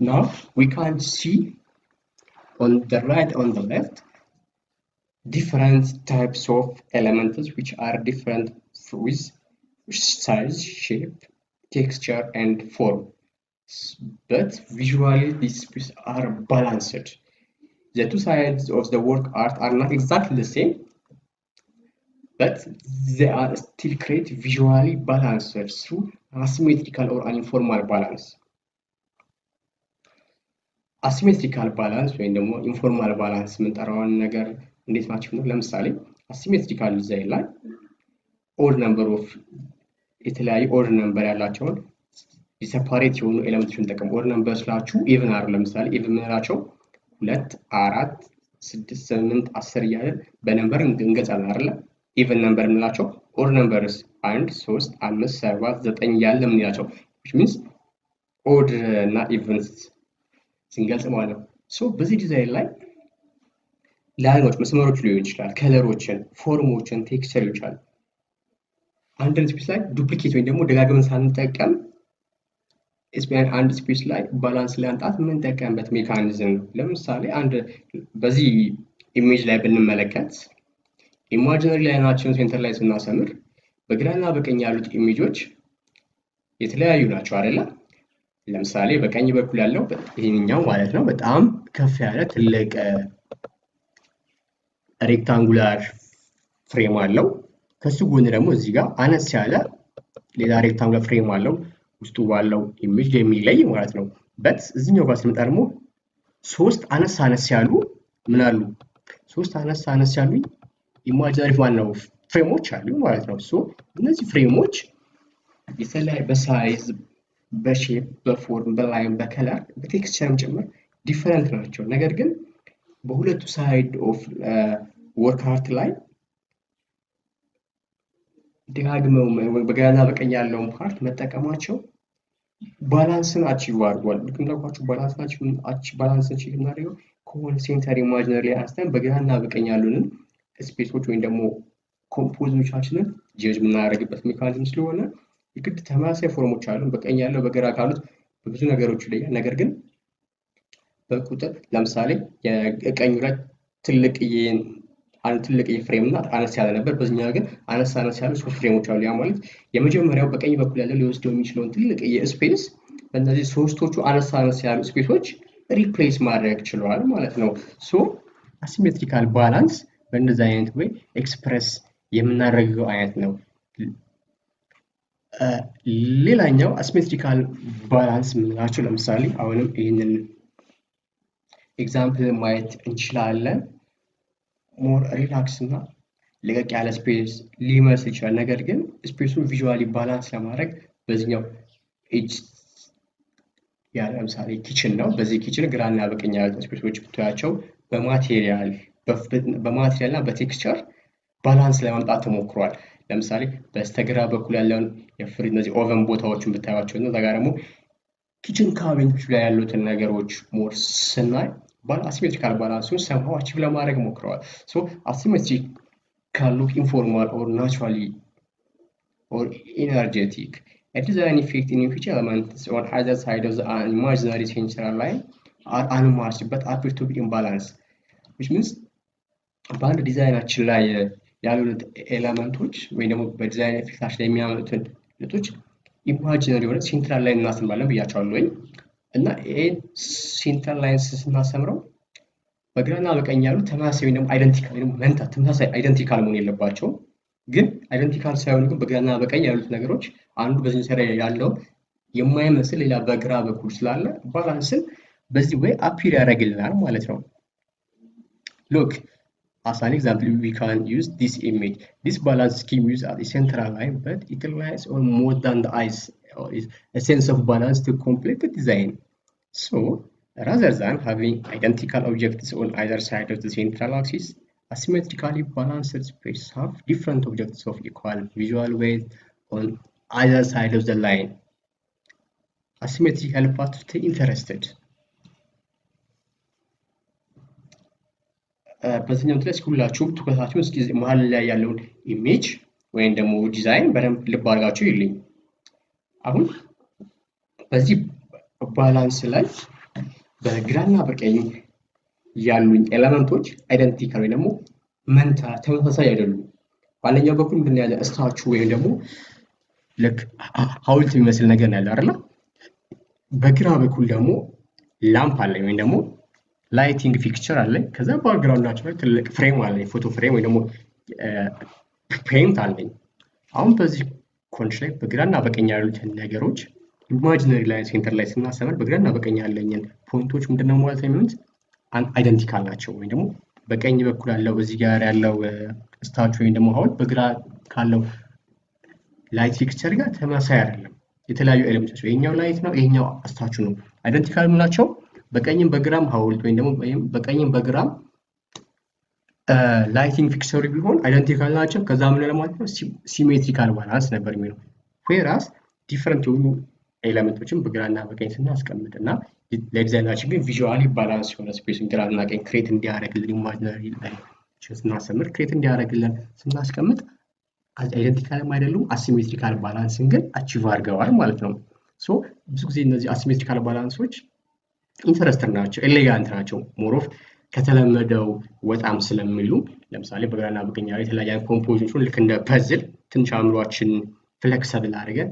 Now we can see on the right, on the left, different types of elements which are different with size, shape, texture, and form. But visually, these pieces are balanced. The two sides of the work art are not exactly the same, but they are still create visually balanced through asymmetrical or informal balance. Asymmetrical balance ወይም ደግሞ ኢንፎርማል ባላንስ የምንጠራውን ነገር እንዴት ናቸው ነው? ለምሳሌ አሲሜትሪካል ዲዛይን ላይ ኦድ ነምበር ኦፍ የተለያዩ ኦድ ነምበር ያላቸውን ሴፓሬት የሆኑ ኤሌመንቶችን ተጠቅሙ። ኦድ ነምበር ስላችሁ ኢቭን አር ለምሳሌ ኢቭን ምንላቸው 2 4 6 8 10 እያለን በነምበር እንገልጻለን አይደል? ኢቭን ነምበር ምንላቸው ኦድ ነምበርስ 1 3 5 7 9 እያለን ምንላቸው which means ኦድ እና ኢቭንስ ሲንገልጽ ማለት ነው። ሶ በዚህ ዲዛይን ላይ ላይኖች መስመሮች ሊሆን ይችላል፣ ከለሮችን፣ ፎርሞችን፣ ቴክስቸር ይችላል። አንድን ስፔስ ላይ ዱፕሊኬት ወይም ደግሞ ደጋግመን ሳንጠቀም አንድ ስፔስ ላይ ባላንስ ለማምጣት የምንጠቀምበት ሜካኒዝም ነው። ለምሳሌ አንድ በዚህ ኢሜጅ ላይ ብንመለከት ኢማጂነሪ ላይናችንን ሴንተር ላይ ስናሰምር በግራና በቀኝ ያሉት ኢሜጆች የተለያዩ ናቸው አይደለ? ለምሳሌ በቀኝ በኩል ያለው ይሄኛው ማለት ነው በጣም ከፍ ያለ ትልቅ ሬክታንጉላር ፍሬም አለው። ከሱ ጎን ደግሞ እዚህ ጋር አነስ ያለ ሌላ ሬክታንጉላር ፍሬም አለው ውስጡ ባለው ኢሜጅ የሚለይ ማለት ነው። በት እዚህኛው ጋር ስንመጣ ደግሞ ሶስት አነስ ያሉ ምን አሉ? ሶስት አነስ ያሉ ኢማጂነሪ ዋናው ፍሬሞች አሉ ማለት ነው። ሶ እነዚህ ፍሬሞች የተለያየ በሳይዝ በሼፕ በፎርም በላይን በከለር በቴክስቸርም ጭምር ዲፈረንት ናቸው። ነገር ግን በሁለቱ ሳይድ ኦፍ ወርክ አርት ላይ ደጋግመው በግራና በቀኝ ያለውን ፓርት መጠቀማቸው ባላንስን አቺቭ አድርጓል። እንደምታውቁት ባላንስን አቺቭ እናደርገው ከሆነ ሴንተር ኢማጂነሪ ላይ አንስተን በግራና በቀኝ ያሉንን ስፔሶች ወይም ደግሞ ኮምፖዚሽኖቻችንን ጀጅ የምናደርግበት ሜካኒዝም ስለሆነ የግድ ተመሳሳይ ፎርሞች አሉ። በቀኝ ያለው በግራ ካሉት በብዙ ነገሮች ይለያል። ነገር ግን በቁጥር ለምሳሌ የቀኙ ላይ ትልቅዬ ፍሬም እና አነስ ያለ ነበር። በዚህኛው ግን አነስ ያሉ ሶስት ፍሬሞች አሉ። ያ ማለት የመጀመሪያው በቀኝ በኩል ያለው ሊወስደው የሚችለውን ትልቅዬ ስፔስ በእነዚህ ሶስቶቹ አነስ ያሉ ስፔሶች ሪፕሌስ ማድረግ ችለዋል ማለት ነው። ሶ አሲሜትሪካል ባላንስ በእንደዚህ አይነት ወይ ኤክስፕረስ የምናደርገው አይነት ነው። ሌላኛው አሲሜትሪካል ባላንስ የምንላቸው ለምሳሌ አሁንም ይህንን ኤግዛምፕል ማየት እንችላለን። ሞር ሪላክስ እና ለቀቅ ያለ ስፔስ ሊመስል ይችላል። ነገር ግን ስፔሱን ቪዥዋሊ ባላንስ ለማድረግ በዚህኛው ኤጅ ያለ ለምሳሌ ኪችን ነው። በዚህ ኪችን ግራና በቀኝ ያሉት ስፔሶች ብታያቸው በማቴሪያልና በቴክስቸር ባላንስ ለማምጣት ተሞክሯል። ለምሳሌ በስተግራ በኩል ያለውን የፍሪጅ እነዚህ ኦቨን ቦታዎችን ብታያቸው እና እዛ ጋር ደግሞ ኪችን ካቢኔቶች ላይ ያሉትን ነገሮች ሞር ስናይ አሲሜትሪካል ባላንሱን ሰምሃው አቺቭ ለማድረግ ሞክረዋል። ሶ አሲሜትሪካል ሉክ ኢንፎርማል ኦር ናቹራሊ ኦር ኢነርጄቲክ a design effect in which elements on either side of the imaginary central line are unmatched but appear to be in balance, which means በአንድ ዲዛይናችን ላይ ያሉት ኤሌመንቶች ወይ ደግሞ በዲዛይን ኤፌክታችን ላይ የሚያመጡትን ለቶች ኢማጂነሪ የሆነ ሴንትራል ላይን እናስባለን ብያቸዋለሁ ወይ እና ይሄን ሴንትራል ላይን ስናሰምረው በግራና በቀኝ ያሉት ተመሳሳይ ወይ ደግሞ አይደንቲካል ወይ ደግሞ መንታ ተመሳሳይ አይደንቲካል መሆን የለባቸውም። ግን አይደንቲካል ሳይሆን ግን በግራና በቀኝ ያሉት ነገሮች አንዱ በዚህ ሰራ ያለው የማይመስል ሌላ በግራ በኩል ስላለ ባላንስን በዚህ ወይ አፒር ያደርግልናል ማለት ነው። look as an example we can use this image. This balance scheme uses at a central line but it relies on more than the eyes or a sense of balance to complete the design. So rather than having identical objects on either side of the central axis, asymmetrically balanced spaces have different objects of equal visual weight on either side of the line. Asymmetry helps us to stay interested. በዚህኛው ድረስ ሁላችሁም ትኩረታችሁን እስኪ መሀል ላይ ያለውን ኢሜጅ ወይም ደግሞ ዲዛይን በደንብ ልብ አድርጋችሁ ይልኝ። አሁን በዚህ ባላንስ ላይ በግራና በቀኝ ያሉኝ ኤሌመንቶች አይደንቲካል ወይ ደግሞ መንታ ተመሳሳይ አይደሉም። ባለኛው በኩል ምንድን ያለ ስታቹ ወይም ደግሞ ልክ ሐውልት የሚመስል ነገር ነው ያለው አይደል? በግራ በኩል ደግሞ ላምፕ አለ ወይም ደግሞ ላይቲንግ ፊክቸር አለ። ከዛ ባክግራውንዳችን ላይ ትልቅ ፍሬም አለ፣ ፎቶ ፍሬም ወይ ደግሞ ፔይንት አለኝ። አሁን በዚህ ኮንዲሽን ላይ በግራና በቀኝ ያሉት ነገሮች ኢማጂነሪ ላይ ሴንተር ላይ ስናሰምር በግራና በቀኝ ያለኝን ፖይንቶች ምንድነው ማለት ነው የሚሆኑት አይደንቲካል ናቸው። ወይ ደግሞ በቀኝ በኩል ያለው እዚህ ጋር ያለው ስታቹ ወይ ደግሞ ሐውልት በግራ ካለው ላይት ፊክቸር ጋር ተመሳሳይ አይደለም። የተለያዩ ኤሌመንቶች ይሄኛው ላይት ነው፣ ይሄኛው ስታቹ ነው። አይደንቲካል ናቸው። በቀኝም በግራም ሐውልት ወይ ደግሞ በቀኝም በግራም ላይቲንግ ፊክቸር ቢሆን አይደንቲካል ናቸው። ከዛ ምን ለማለት ነው ሲሜትሪካል ባላንስ ነበር የሚለው። whereas ዲፈረንት የሆኑ ኤሌመንቶችን በግራና በቀኝ ስናስቀምጥና ለዲዛይናችን ግን ቪዥዋሊ ባላንስ የሆነ ስፔስን ግራና ቀኝ ክሬት እንዲያደርግልን ኢማጂነሪ ላይ ስናሰምር ክሬት እንዲያደርግልን ስናስቀምጥ አይደንቲካልም አይደሉም፣ አሲሜትሪካል ባላንስን ግን አቺቭ አድርገዋል ማለት ነው። ሶ ብዙ ጊዜ እነዚህ አሲሜትሪካል ባላንሶች ኢንተረስቲንግ ናቸው፣ ኤሌጋንት ናቸው። ሞሮፍ ከተለመደው ወጣም ስለሚሉ ለምሳሌ በግራና በቀኝ ላይ የተለያየ ኮምፖዚሽን ልክ እንደ ፐዝል ትንሽ አእምሯችን ፍሌክሲብል አድርገን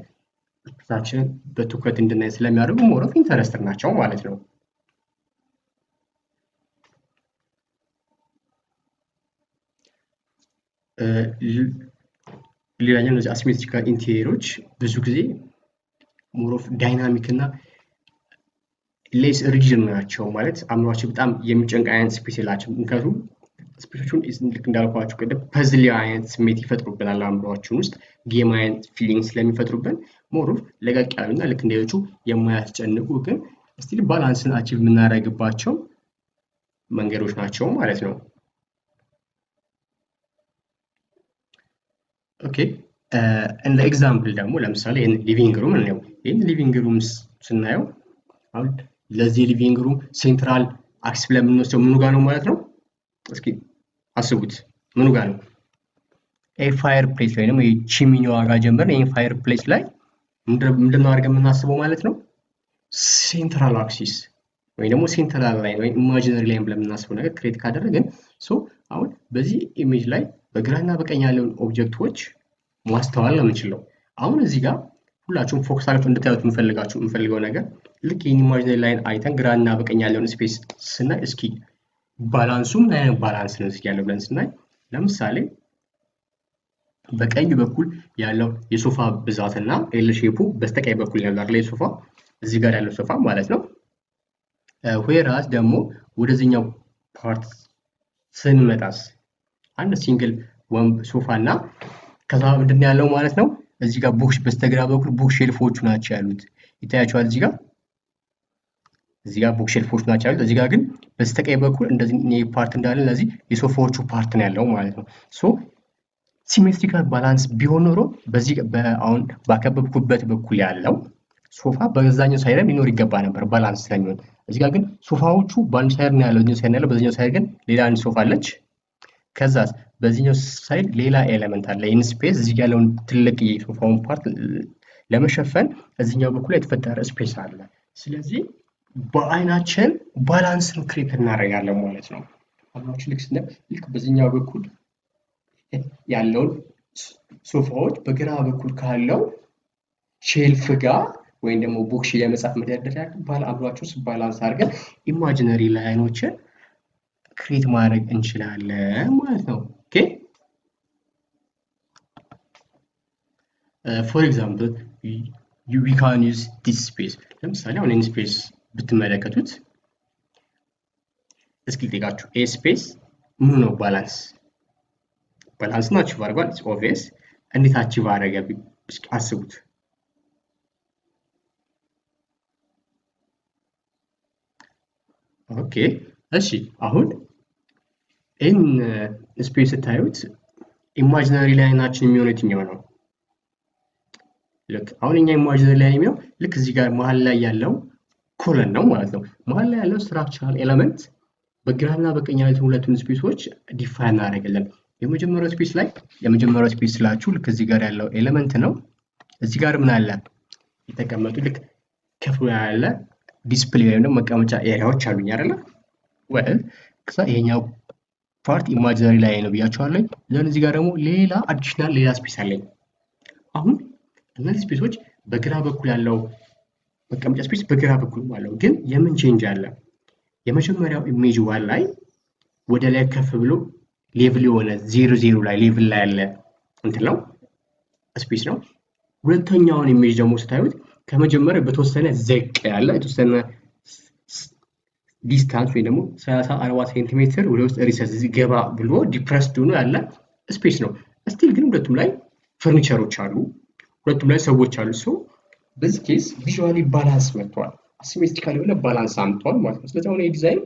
ስፔሳችንን በትኩረት እንድናይ ስለሚያደርጉ ሞሮፍ ኢንተረስቲንግ ናቸው ማለት ነው። ሌላኛው እነዚህ አሲሜትሪካል ኢንቴሪየሮች ብዙ ጊዜ ሞሮፍ ዳይናሚክ እና ሌስ ሪጅን ናቸው። ማለት አእምሯችን በጣም የሚጨንቅ አይነት ስፔስ የላቸውም። ምክንያቱም ስፔሶቹን ልክ እንዳልኳችሁ ቅድም ፐዝል አይነት ስሜት ይፈጥሩብናል አእምሯችን ውስጥ ጌም አይነት ፊሊንግ ስለሚፈጥሩብን ሞሮፍ ለቀቅ ያሉና ልክ እንደሌሎቹ የማያስጨንቁ ግን ስቲል ባላንስን አቺቭ የምናደርግባቸው መንገዶች ናቸው ማለት ነው። ኦኬ እንደ ኤግዛምፕል ደግሞ ለምሳሌ ይሄን ሊቪንግ ሩም ነው። ይሄን ሊቪንግ ሩም ስናየው አሁን ለዚህ ሊቪንግ ሩም ሴንትራል አክሲስ ብለን የምንወስደው ምኑ ጋር ነው ማለት ነው? እስኪ አስቡት ምኑ ጋር ነው? ፋየር ፕሌስ ላይ ደግሞ የቺሚኒዋ ጋር ጀምረን ይሄን ፋየር ፕሌስ ላይ ምንድነው አድርገን የምናስበው ማለት ነው? ሴንትራል አክሲስ ወይ ደግሞ ሴንትራል ላይን ወይ ኢማጂነሪ ላይን ብለን የምናስበው ነገር ክሬት ካደረግን አሁን በዚህ ኢሜጅ ላይ በግራና በቀኝ ያለውን ኦብጀክቶች ማስተዋል ነው የምንችለው። አሁን እዚህ ጋር ሁላችሁም ፎከስ አድርጋችሁ እንድታዩት የምፈልገው ነገር ልክ ይሄን ኢማጂነሪ ላይን አይተን ግራና በቀኝ ያለውን ስፔስ ስናይ እስኪ ባላንሱም አይነት ባላንስ ነው እስኪ ያለው ብለን ስናይ ለምሳሌ በቀኝ በኩል ያለው የሶፋ ብዛትና ኤል ሼፑ በስተቀኝ በኩል ያለው አይደል የሶፋ እዚህ ጋር ያለው ሶፋ ማለት ነው። whereas ደግሞ ወደዚህኛው ፓርት ስንመጣስ አንድ ሲንግል ሶፋና ከዛ ምንድን ያለው ማለት ነው እዚህ ጋር ቦክስ በስተግራ በኩል ቦክስ ሼልፎቹ ናቸው ያሉት ይታያቸዋል እዚህ ጋር ቦክስ ሼልፎች ናቸው ያሉት እዚህ ጋር ግን በስተቀኝ በኩል እንደዚህ ፓርት እንዳለ ለዚህ የሶፋዎቹ ፓርት ነው ያለው ማለት ነው ሶ ሲሜትሪካል ባላንስ ቢሆን ኖሮ በዚህ አሁን ባከበብኩበት በኩል ያለው ሶፋ በዛኛው ሳይድ ሊኖር ይገባ ነበር ባላንስ ስለሚሆን እዚህ ጋር ግን ሶፋዎቹ በአንድ ሳይድ ነው ያለው በዚህኛው ሳይድ ነው ያለው በዚህኛው ሳይድ ግን ሌላ አንድ ሶፋ አለች ከዛስ በዚህኛው ሳይድ ሌላ ኤሌመንት አለ ኢን ስፔስ እዚህ ጋር ያለውን ትልቅ የሶፋውን ፓርት ለመሸፈን እዚህኛው በኩል የተፈጠረ ስፔስ አለ ስለዚህ በአይናችን ባላንስን ክሬት እናደርጋለን ማለት ነው አሁን ልክ በዚህኛው በኩል ያለውን ሶፋዎች በግራ በኩል ካለው ሼልፍ ጋር ወይም ደግሞ ቦክስ የመጻፍ መደርደሪያ ባለ አብሯቸው ባላንስ አድርገን ኢማጂነሪ ላይኖችን ክሬት ማድረግ እንችላለን ማለት ነው ኦኬ for example we can use this space ለምሳሌ አሁን in space ብትመለከቱት እስኪ ልጋችሁ a space ምን ነው ባላንስ ነው አቺቭ አድርጓል it's obvious እንዴት አቺቭ አደረገ እስኪ አስቡት ኦኬ እሺ አሁን in space ታዩት ኢማጂነሪ ላይናችን የሚሆነው የትኛው ነው ልክ አሁን እኛ ኢማጂነሪ ላይን የሚሆነው ልክ እዚህ ጋር መሃል ላይ ያለው ኮለን ነው ማለት ነው መሃል ላይ ያለው ስትራክቸራል ኤሌመንት በግራና በቀኝ ያሉት ሁለቱን ስፔሶች ዲፋይን እናደርጋለን የመጀመሪያው ስፔስ ላይ የመጀመሪያው ስፔስ ስላችሁ ልክ እዚህ ጋር ያለው ኤሌመንት ነው እዚህ ጋር ምን አለ የተቀመጡ ልክ ከፍሎ ያለ ዲስፕሌይ ወይም ደግሞ መቀመጫ ኤሪያዎች አሉኝ አይደለ ወል ከዛ ይሄኛው ፓርት ኢማጂነሪ ላይ ነው ብያቸዋለሁ ዘን እዚህ ጋር ደግሞ ሌላ አዲሽናል ሌላ ስፔስ አለኝ አሁን እነዚህ ስፔሶች በግራ በኩል ያለው መቀመጫ ስፔስ በግራ በኩል ማለት ግን የምን ቼንጅ አለ የመጀመሪያው ኢሜጅ ዋን ላይ ወደ ላይ ከፍ ብሎ ሌቭል የሆነ 00 ላይ ሌቭል ላይ ያለ እንትን ነው ስፔስ ነው ሁለተኛውን ኢሜጅ ደግሞ ስታዩት ከመጀመሪያው በተወሰነ ዘቅ ያለ የተወሰነ ዲስታንስ ወይ ደግሞ 30-40 ሴንቲሜትር ወደ ውስጥ ሪሰርች ገባ ብሎ ዲፕረስድ ሆኖ ያለ ስፔስ ነው ስቲል ግን ሁለቱም ላይ ፈርኒቸሮች አሉ ሁለቱም ላይ ሰዎች አሉ ሶ በዚህ ኬስ ቪዥዋሊ ባላንስ መጥቷል አሲሜትሪካል የሆነ ባላንስ አምጥቷል ማለት ነው ስለዚህ አሁን የዲዛይን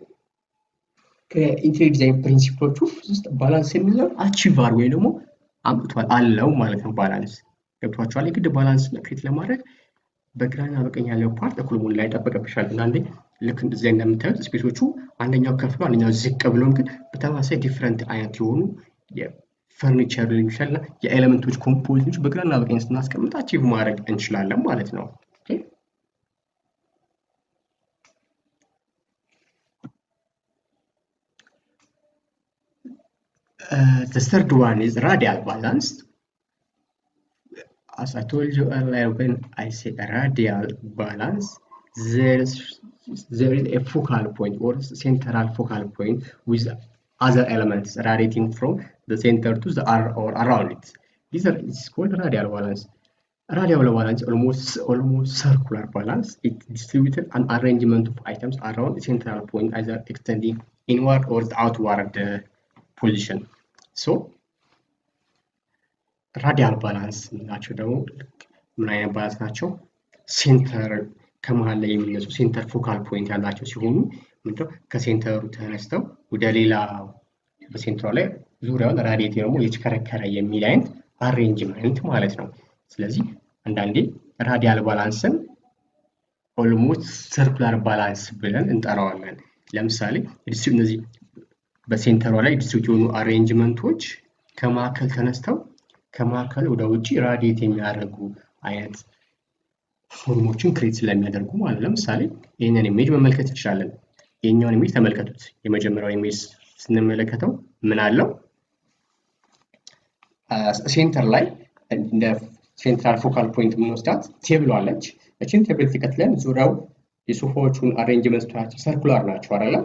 ከኢንቴሪየር ዲዛይን ፕሪንሲፕሎች ውስጥ ባላንስ የሚለው አቺቭ አድርጎ ወይ ደግሞ አምጥቷል አለው ማለት ነው ባላንስ ገብቷችኋል የግድ ባላንስ ክሬት ለማድረግ በግራና በቀኝ ያለው ፓርት እኩል መሆን ላይ ተጠበቀብሻል አንዴ ልክ እንደዚህ እንደምታዩት ስፔሶቹ አንደኛው ከፍ ነው አንደኛው ዝቅ ብሎም ግን በተመሳሳይ ዲፈረንት አይነት የሆኑ የፈርኒቸር ሊንክሽላ የኤሌመንቶች ኮምፖዚሽኖች በግራና በቀኝ ስናስቀምጥ አቺቭ ማድረግ እንችላለን ማለት ነው ኦኬ the third one is radial balance as I told you earlier when I say radial balance there is a focal point or central focal point with other elements radiating from the center to the or around it it's called radial balance radial balance almost circular balance it distributed an arrangement of items around the central point either extending inward or outward position so radial balance ናቸው ደግሞ ምን አይነት ባላንስ ናቸው ሴንተር ከመሃል ላይ የሚነሱ ሴንተር ፎካል ፖይንት ያላቸው ሲሆኑ ምንድነው ከሴንተሩ ተነስተው ወደ ሌላ በሴንተሩ ላይ ዙሪያውን ራዲየት ደግሞ የተከረከረ የሚል አይነት አሬንጅመንት ማለት ነው ስለዚህ አንዳንዴ ራዲያል ባላንስን ኦልሞስት ሰርኩላር ባላንስ ብለን እንጠራዋለን ለምሳሌ እነዚህ በሴንተሩ ላይ ዲስትሪቢዩት የሆኑ አሬንጅመንቶች ከማዕከል ተነስተው ከማዕከል ወደ ውጪ ራዲየት የሚያደርጉ አይነት ፎርሞችን ክሬት ስለሚያደርጉ ማለት ለምሳሌ ይሄንን ኢሜጅ መመልከት እንችላለን የኛውን ኢሜጅ ተመልከቱት የመጀመሪያው ኢሜጅ ስንመለከተው ምን አለው ሴንተር ላይ እንደ ሴንትራል ፎካል ፖይንት የምንወስዳት ቴብል አለች እቺን ቴብል ተከትለን ዙሪያው የሶፋዎቹን አሬንጅመንቶች ሰርኩላር ናቸው አይደል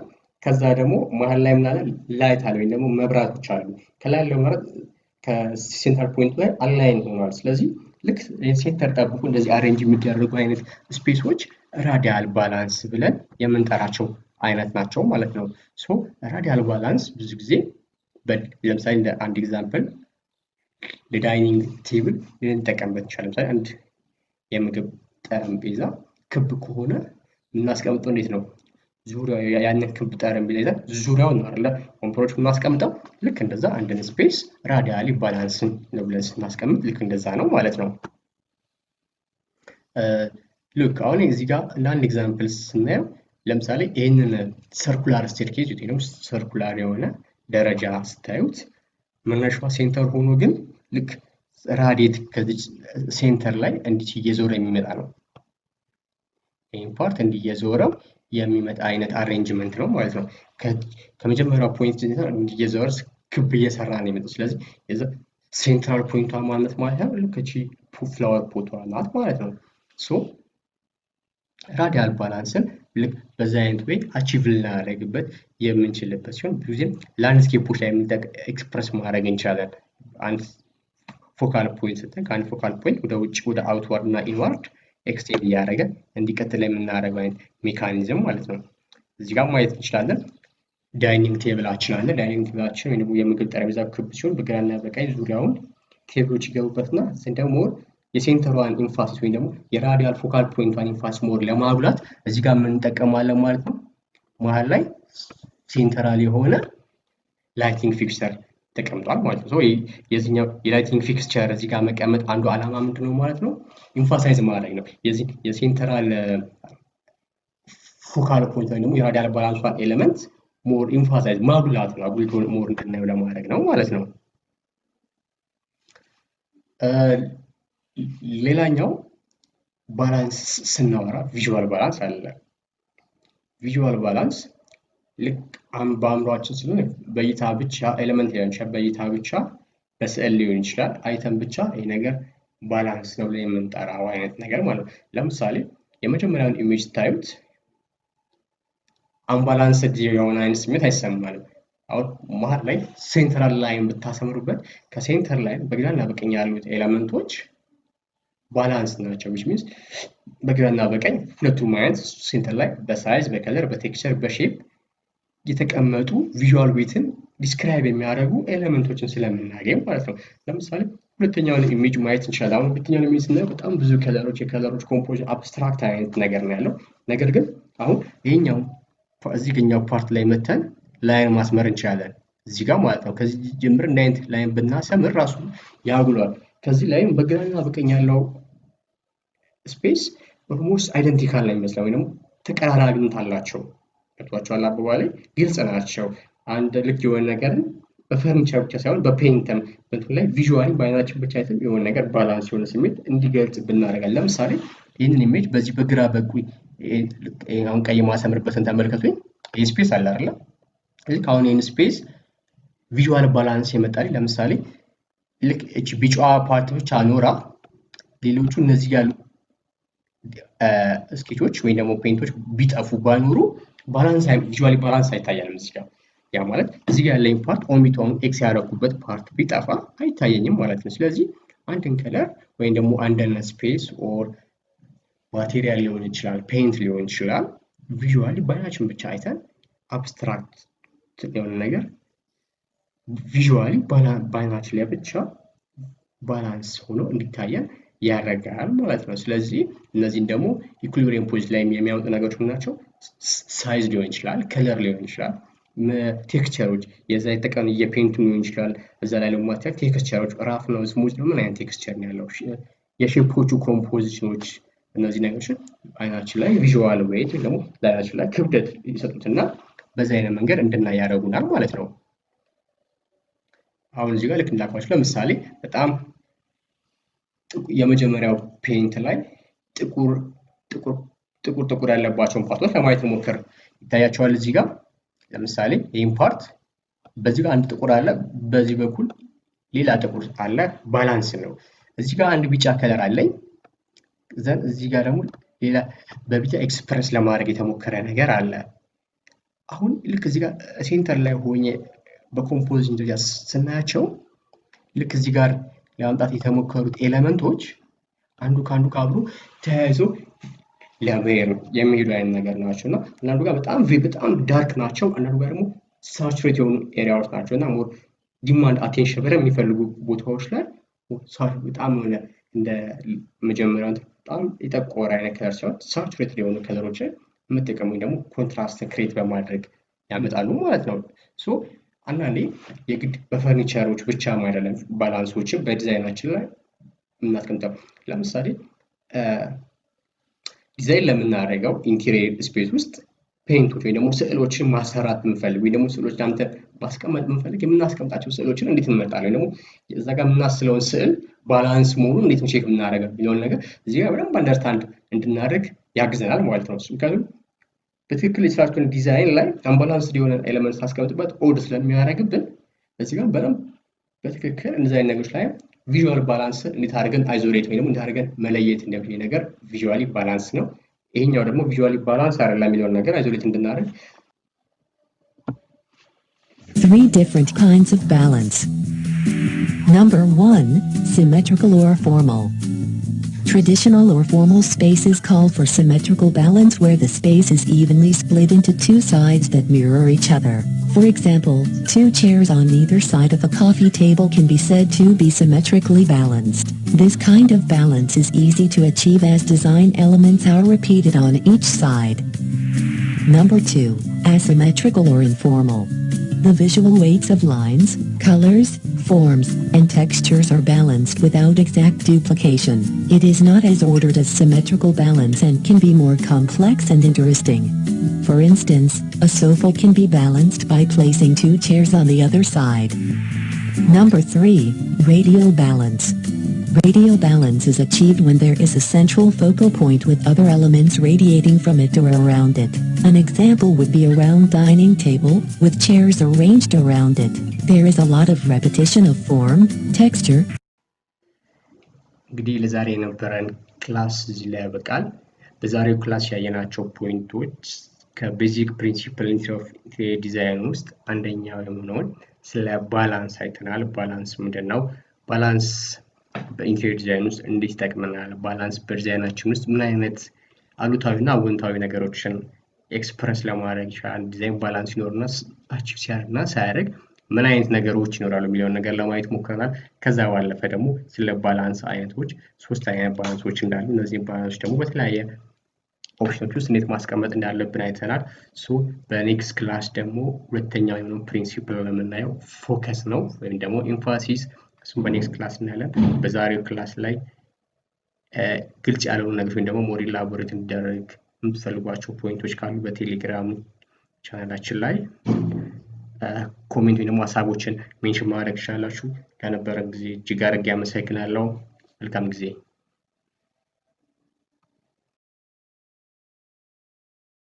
ከዛ ደግሞ መሃል ላይ ምናለ ላይት አለ ወይ ደግሞ መብራቶች አሉ ከላይ ያለው መብራት ከሴንተር ፖይንት ላይ አላይን ሆኗል ስለዚህ ልክ ሴንተር ጠብቁ እንደዚህ አሬንጅ የሚደረጉ አይነት ስፔሶች ራዲያል ባላንስ ብለን የምንጠራቸው አይነት ናቸው ማለት ነው ሶ ራዲያል ባላንስ ብዙ ጊዜ ለምሳሌ እንደ አንድ ኤግዛምፕል ለዳይኒንግ ቴብል ልንጠቀምበት እንችላለን። ለምሳሌ አንድ የምግብ ጠረጴዛ ክብ ከሆነ እናስቀምጠው እንዴት ነው? ዙሪያው ያንን ክብ ጠረጴዛ ዙሪያውን ነው አይደል ወንበሮች እናስቀምጠው። ልክ እንደዛ አንድን ስፔስ ራዲያሊ ባላንስን ነው ብለን ስናስቀምጥ ልክ እንደዛ ነው ማለት ነው። ልክ አሁን እዚህ ጋር ለአንድ ኤግዛምፕል ስናየው ለምሳሌ ይህንን ሰርኩላር ስቴርኬዝ ወይም ሰርኩላር የሆነ ደረጃ ስታዩት መነሻዋ ሴንተር ሆኖ ግን ልክ ራዲየት ከዚህ ሴንተር ላይ እንዲህ እየዞረ የሚመጣ ነው። ይህን ፓርት እንዲህ እየዞረው የሚመጣ አይነት አሬንጅመንት ነው ማለት ነው። ከመጀመሪያው ፖይንት እንዲህ እየዞረ ክብ እየሰራ ነው የሚመጣው። ስለዚህ ሴንትራል ፖይንቷ ማለት ነው ልክ እቺ ፍላወር ፖቷ ናት ማለት ነው። ሶ ራዲያል ባላንስን ልክ በዛ አይነት ወይ አቺቭ ልናደርግበት የምንችልበት ሲሆን ብዙ ጊዜ ላንድስኬፖች ላይ ኤክስፕረስ ማድረግ እንችላለን። አንድ ፎካል ፖይንት ስትል ከአንድ ፎካል ፖይንት ወደ ውጭ ወደ አውትዋርድ እና ኢንዋርድ ኤክስቴንድ እያደረገ እንዲቀጥል የምናደርገው አይነት ሜካኒዝም ማለት ነው። እዚህ ጋር ማየት እንችላለን። ዳይኒንግ ቴብላችን አለ። ዳይኒንግ ቴብላችን ወይም የምግብ ጠረጴዛ ክብ ሲሆን በግራና በቀኝ ዙሪያውን ቴብሎች ይገቡበትና ደግሞ የሴንተሯን ኢንፋሲስ ወይም ደግሞ የራዲያል ፎካል ፖይንቷን ኢንፋሲስ ሞር ለማጉላት እዚህ ጋር የምንጠቀማለን ማለት ነው። መሀል ላይ ሴንተራል የሆነ ላይቲንግ ፊክስቸር ተቀምጧል ማለት ነው። የዚህኛው የላይቲንግ ፊክስቸር እዚህ ጋር መቀመጥ አንዱ ዓላማ ምንድነው ማለት ነው? ኢንፋሳይዝ ማድረግ ነው። የሴንተራል ፎካል ፖይንት ወይም ደግሞ የራዲያል ባላንሷን ኤሌመንት ሞር ኢንፋሳይዝ ማጉላት ነው። አጉልቶ ሞር እንድናየው ለማድረግ ነው ማለት ነው። ሌላኛው ባላንስ ስናወራ ቪዥዋል ባላንስ አለ። ቪዥዋል ባላንስ ልክ በአእምሯችን ስለሆነ በእይታ ብቻ ኤሌመንት ሊሆን ይችላል፣ በእይታ ብቻ በስዕል ሊሆን ይችላል፣ አይተን ብቻ ይሄ ነገር ባላንስ ነው ብለን የምንጠራው አይነት ነገር ማለት ነው። ለምሳሌ የመጀመሪያውን ኢሜጅ ስታዩት አንባላንስድ የሆነ አይነት ስሜት አይሰማንም። አሁን መሀል ላይ ሴንትራል ላይን ብታሰምሩበት ከሴንተር ላይ በግራና በቀኝ ያሉት ኤሌመንቶች ባላንስ ናቸው። which means በግራና በቀኝ ሁለቱም አይነት ሴንተር ላይ በሳይዝ በከለር በቴክስቸር በሼፕ የተቀመጡ ቪዥዋል ዌትን ዲስክራይብ የሚያደርጉ ኤሌመንቶችን ስለምናገኝ ማለት ነው። ለምሳሌ ሁለተኛውን ኢሜጅ ማየት እንችላለን። አሁን ሁለተኛውን ኢሜጅ ስናየው በጣም ብዙ ከለሮች የከለሮች ኮምፖዚሽን አብስትራክት አይነት ነገር ነው ያለው። ነገር ግን አሁን ይሄኛው እዚህኛው ፓርት ላይ መተን ላይን ማስመር እንችላለን እዚህ ጋር ማለት ነው። ከዚህ ጀምር እንደ አይነት ላይን ብናሰምር ራሱ ያጉሏል። ከዚህ ላይም በግራና በቀኝ ያለው ስፔስ ኦልሞስት አይደንቲካል ነው የሚመስለው ወይ ደግሞ ተቀራራቢነት አላቸው። ገብቷቸዋል። አባባሌ ግልጽ ናቸው። አንድ ልክ የሆነ ነገርን በፈርኒቸር ብቻ ሳይሆን በፔይንትም በእንትን ላይ ቪዥዋሊ በአይናችን ብቻ አይተን የሆነ ነገር ባላንስ የሆነ ስሜት እንዲገልጽ ብናደርጋለን። ለምሳሌ ይህንን ኢሜጅ በዚህ በግራ በኩል አሁን ቀይ ማሰምርበትን ተመልከቱኝ። ይህ ስፔስ አለ አይደለ? ልክ አሁን ይህን ስፔስ ቪዥዋል ባላንስ የመጣልኝ ለምሳሌ ልክ እቺ ቢጫዋ ፓርት ብቻ ኖራ ሌሎቹ እነዚህ ያሉ ስኬቾች ወይ ደግሞ ፔንቶች ቢጠፉ ባይኖሩ ባላንስ ቪዥዋሊ ባላንስ አይታየንም እዚህ ጋር። ያ ማለት እዚህ ጋር ያለኝ ፓርት ኦሚቶን ኤክስ ያደረኩበት ፓርት ቢጠፋ አይታየኝም ማለት ነው። ስለዚህ አንድን ከለር ወይም ደግሞ አንድን ስፔስ ኦር ማቴሪያል ሊሆን ይችላል፣ ፔንት ሊሆን ይችላል፣ ቪዥዋሊ በአይናችን ብቻ አይተን አብስትራክት የሆነ ነገር ቪዥዋሊ በአይናችን ላይ ብቻ ባላንስ ሆኖ እንዲታየን ያደርጋል ማለት ነው። ስለዚህ እነዚህን ደግሞ ኢኩሊብሪየም ፖዚሽን ላይ የሚያመጡ ነገሮች ናቸው። ሳይዝ ሊሆን ይችላል፣ ከለር ሊሆን ይችላል፣ ቴክስቸሮች የዛ የተቀኑ የፔንቱ ሊሆን ይችላል። እዛ ላይ ደግሞ ማተር ቴክስቸሮች ራፍ ነው ስሙዝ ነው ምን አይነት ቴክስቸር ነው ያለው፣ የሼፖቹ ኮምፖዚሽኖች፣ እነዚህ ነገሮች አይናችን ላይ ቪዥዋል ዌይት ደግሞ ለአይናችን ላይ ክብደት ይሰጡትና በዛ አይነት መንገድ እንድናይ ያደርጉናል ማለት ነው። አሁን እዚህ ጋር ልክ እንዳልኳችሁ ለምሳሌ በጣም የመጀመሪያው ፔንት ላይ ጥቁር ያለባቸውን ፓርቶች ለማየት ሞክር። ይታያቸዋል እዚህ ጋር ለምሳሌ ይህን ፓርት በዚህ ጋር አንድ ጥቁር አለ፣ በዚህ በኩል ሌላ ጥቁር አለ፣ ባላንስ ነው። እዚህ ጋር አንድ ቢጫ ከለር አለኝ፣ ዘን እዚህ ጋር ደግሞ ሌላ በቢጫ ኤክስፕረስ ለማድረግ የተሞከረ ነገር አለ። አሁን ልክ እዚህ ጋር ሴንተር ላይ ሆኜ በኮምፖዚሽን ደረጃ ስናያቸው ልክ እዚህ ጋር ለማምጣት የተሞከሩት ኤሌመንቶች አንዱ ከአንዱ ጋር አብሮ ተያይዞ የሚሄዱ አይነት ነገር ናቸው እና አንዳንዱ ጋር በጣም ዳርክ ናቸው፣ አንዳንዱ ጋር ደግሞ ሳቹሬት የሆኑ ኤሪያዎች ናቸው እና ሞር ዲማንድ አቴንሽን በደንብ የሚፈልጉ ቦታዎች ላይ በጣም ሆነ እንደ መጀመሪያው በጣም የጠቆረ አይነት ከለር ሲሆን ሳቹሬትድ የሆኑ ከለሮችን መጠቀም ወይ ደግሞ ኮንትራስት ክሬት በማድረግ ያመጣሉ ማለት ነው። ሶ አንዳንዴ የግድ በፈርኒቸሮች ብቻ አይደለም ባላንሶችን በዲዛይናችን ላይ እናስቀምጠው። ለምሳሌ ዲዛይን ለምናደርገው ኢንቴሪየር ስፔስ ውስጥ ፔንቶች ወይ ደግሞ ስዕሎችን ማሰራት ብንፈልግ ወይ ደግሞ ስዕሎች አንተ ማስቀመጥ ብንፈልግ የምናስቀምጣቸው ስዕሎችን እንዴት እንመርጣለን? ደግሞ እዛ ጋር የምናስለውን ስዕል ባላንስ መሆኑን እንዴት ነው ቼክ የምናደርገው የሚለውን ነገር እዚህ ጋር በደንብ አንደርስታንድ እንድናደርግ ያግዘናል ማለት ነው። ምክንያቱም በትክክል የስራችን ዲዛይን ላይ አንባላንስድ የሆነ ኤሌመንት ሳስቀምጥበት ኦድ ስለሚያደርግብን እዚህ ጋር በደንብ በትክክል እንደዚህ አይነት ነገሮች ላይ ቪዥዋል ባላንስ እንዴት አድርገን አይዞሌት ወይ ደግሞ እንዴት አድርገን መለየት እንደሚችል ነገር ቪዥዋሊ ባላንስ ነው። ይሄኛው ደግሞ ቪዥዋሊ ባላንስ አይደለም የሚለውን ነገር አይዞሌት እንድናደርግ 3 different kinds of balance. Number 1, symmetrical or formal. Traditional or formal spaces call for symmetrical balance where the space is evenly split into 2 sides that mirror each other. For example, 2 chairs on either side of a coffee table can be said to be symmetrically balanced. This kind of balance is easy to achieve as design elements are repeated on each side. Number 2, asymmetrical or informal. The visual weights of lines, colors, forms, and textures are balanced without exact duplication. It is not as ordered as symmetrical balance and can be more complex and interesting. For instance, a sofa can be balanced by placing 2 chairs on the other side. Number 3, radial balance. Radial balance is achieved when there is a central focal point with other elements radiating from it or around it. An example would be a round dining table with chairs arranged around it. There is a lot of repetition of form, texture. እንግዲህ ለዛሬ የነበረን ክላስ እዚህ ላይ ያበቃል። በዛሬው ክላስ ያየናቸው ፖይንቶች ከቤዚክ ፕሪንሲፕል ኦፍ ኢንቴሪየር ዲዛይን ውስጥ አንደኛው የሆነውን ስለ ባላንስ አይተናል። ባላንስ ምንድነው? ባላንስ በኢንቴሪየር ዲዛይን ውስጥ እንዴት ይጠቅመናል? ባላንስ በዲዛይናችን ውስጥ ምን አይነት አሉታዊና አዎንታዊ ነገሮችን ኤክስፕረስ ለማድረግ ይችላል? ዲዛይን ባላንስ ይኖርና አቺቭ ሲያደርግና ሳያደርግ ምን አይነት ነገሮች ይኖራሉ የሚለውን ነገር ለማየት ሞክረናል። ከዛ ባለፈ ደግሞ ስለ ባላንስ አይነቶች 3 አይነት ባላንሶች እንዳሉ እነዚህ ባላንሶች ደግሞ በተለያየ ኦፕሽኖች ውስጥ እንዴት ማስቀመጥ እንዳለብን አይተናል። ሶ በኔክስት ክላስ ደግሞ ሁለተኛው የሆነው ፕሪንሲፕል የምናየው ፎከስ ነው ወይም ደግሞ ኤምፋሲስ። እሱም በኔክስት ክላስ እናያለን። በዛሬው ክላስ ላይ ግልጽ ያልሆኑ ነገሮች ወይም ደግሞ ሞር ኢላቦሬት እንዲደረግ የምትፈልጓቸው ፖይንቶች ካሉ በቴሌግራም ቻናላችን ላይ ኮሜንት ወይ ደግሞ ሀሳቦችን ሜንሽን ማድረግ ትችላላችሁ። ለነበረን ጊዜ እጅግ አድርጌ አመሰግናለሁ። መልካም ጊዜ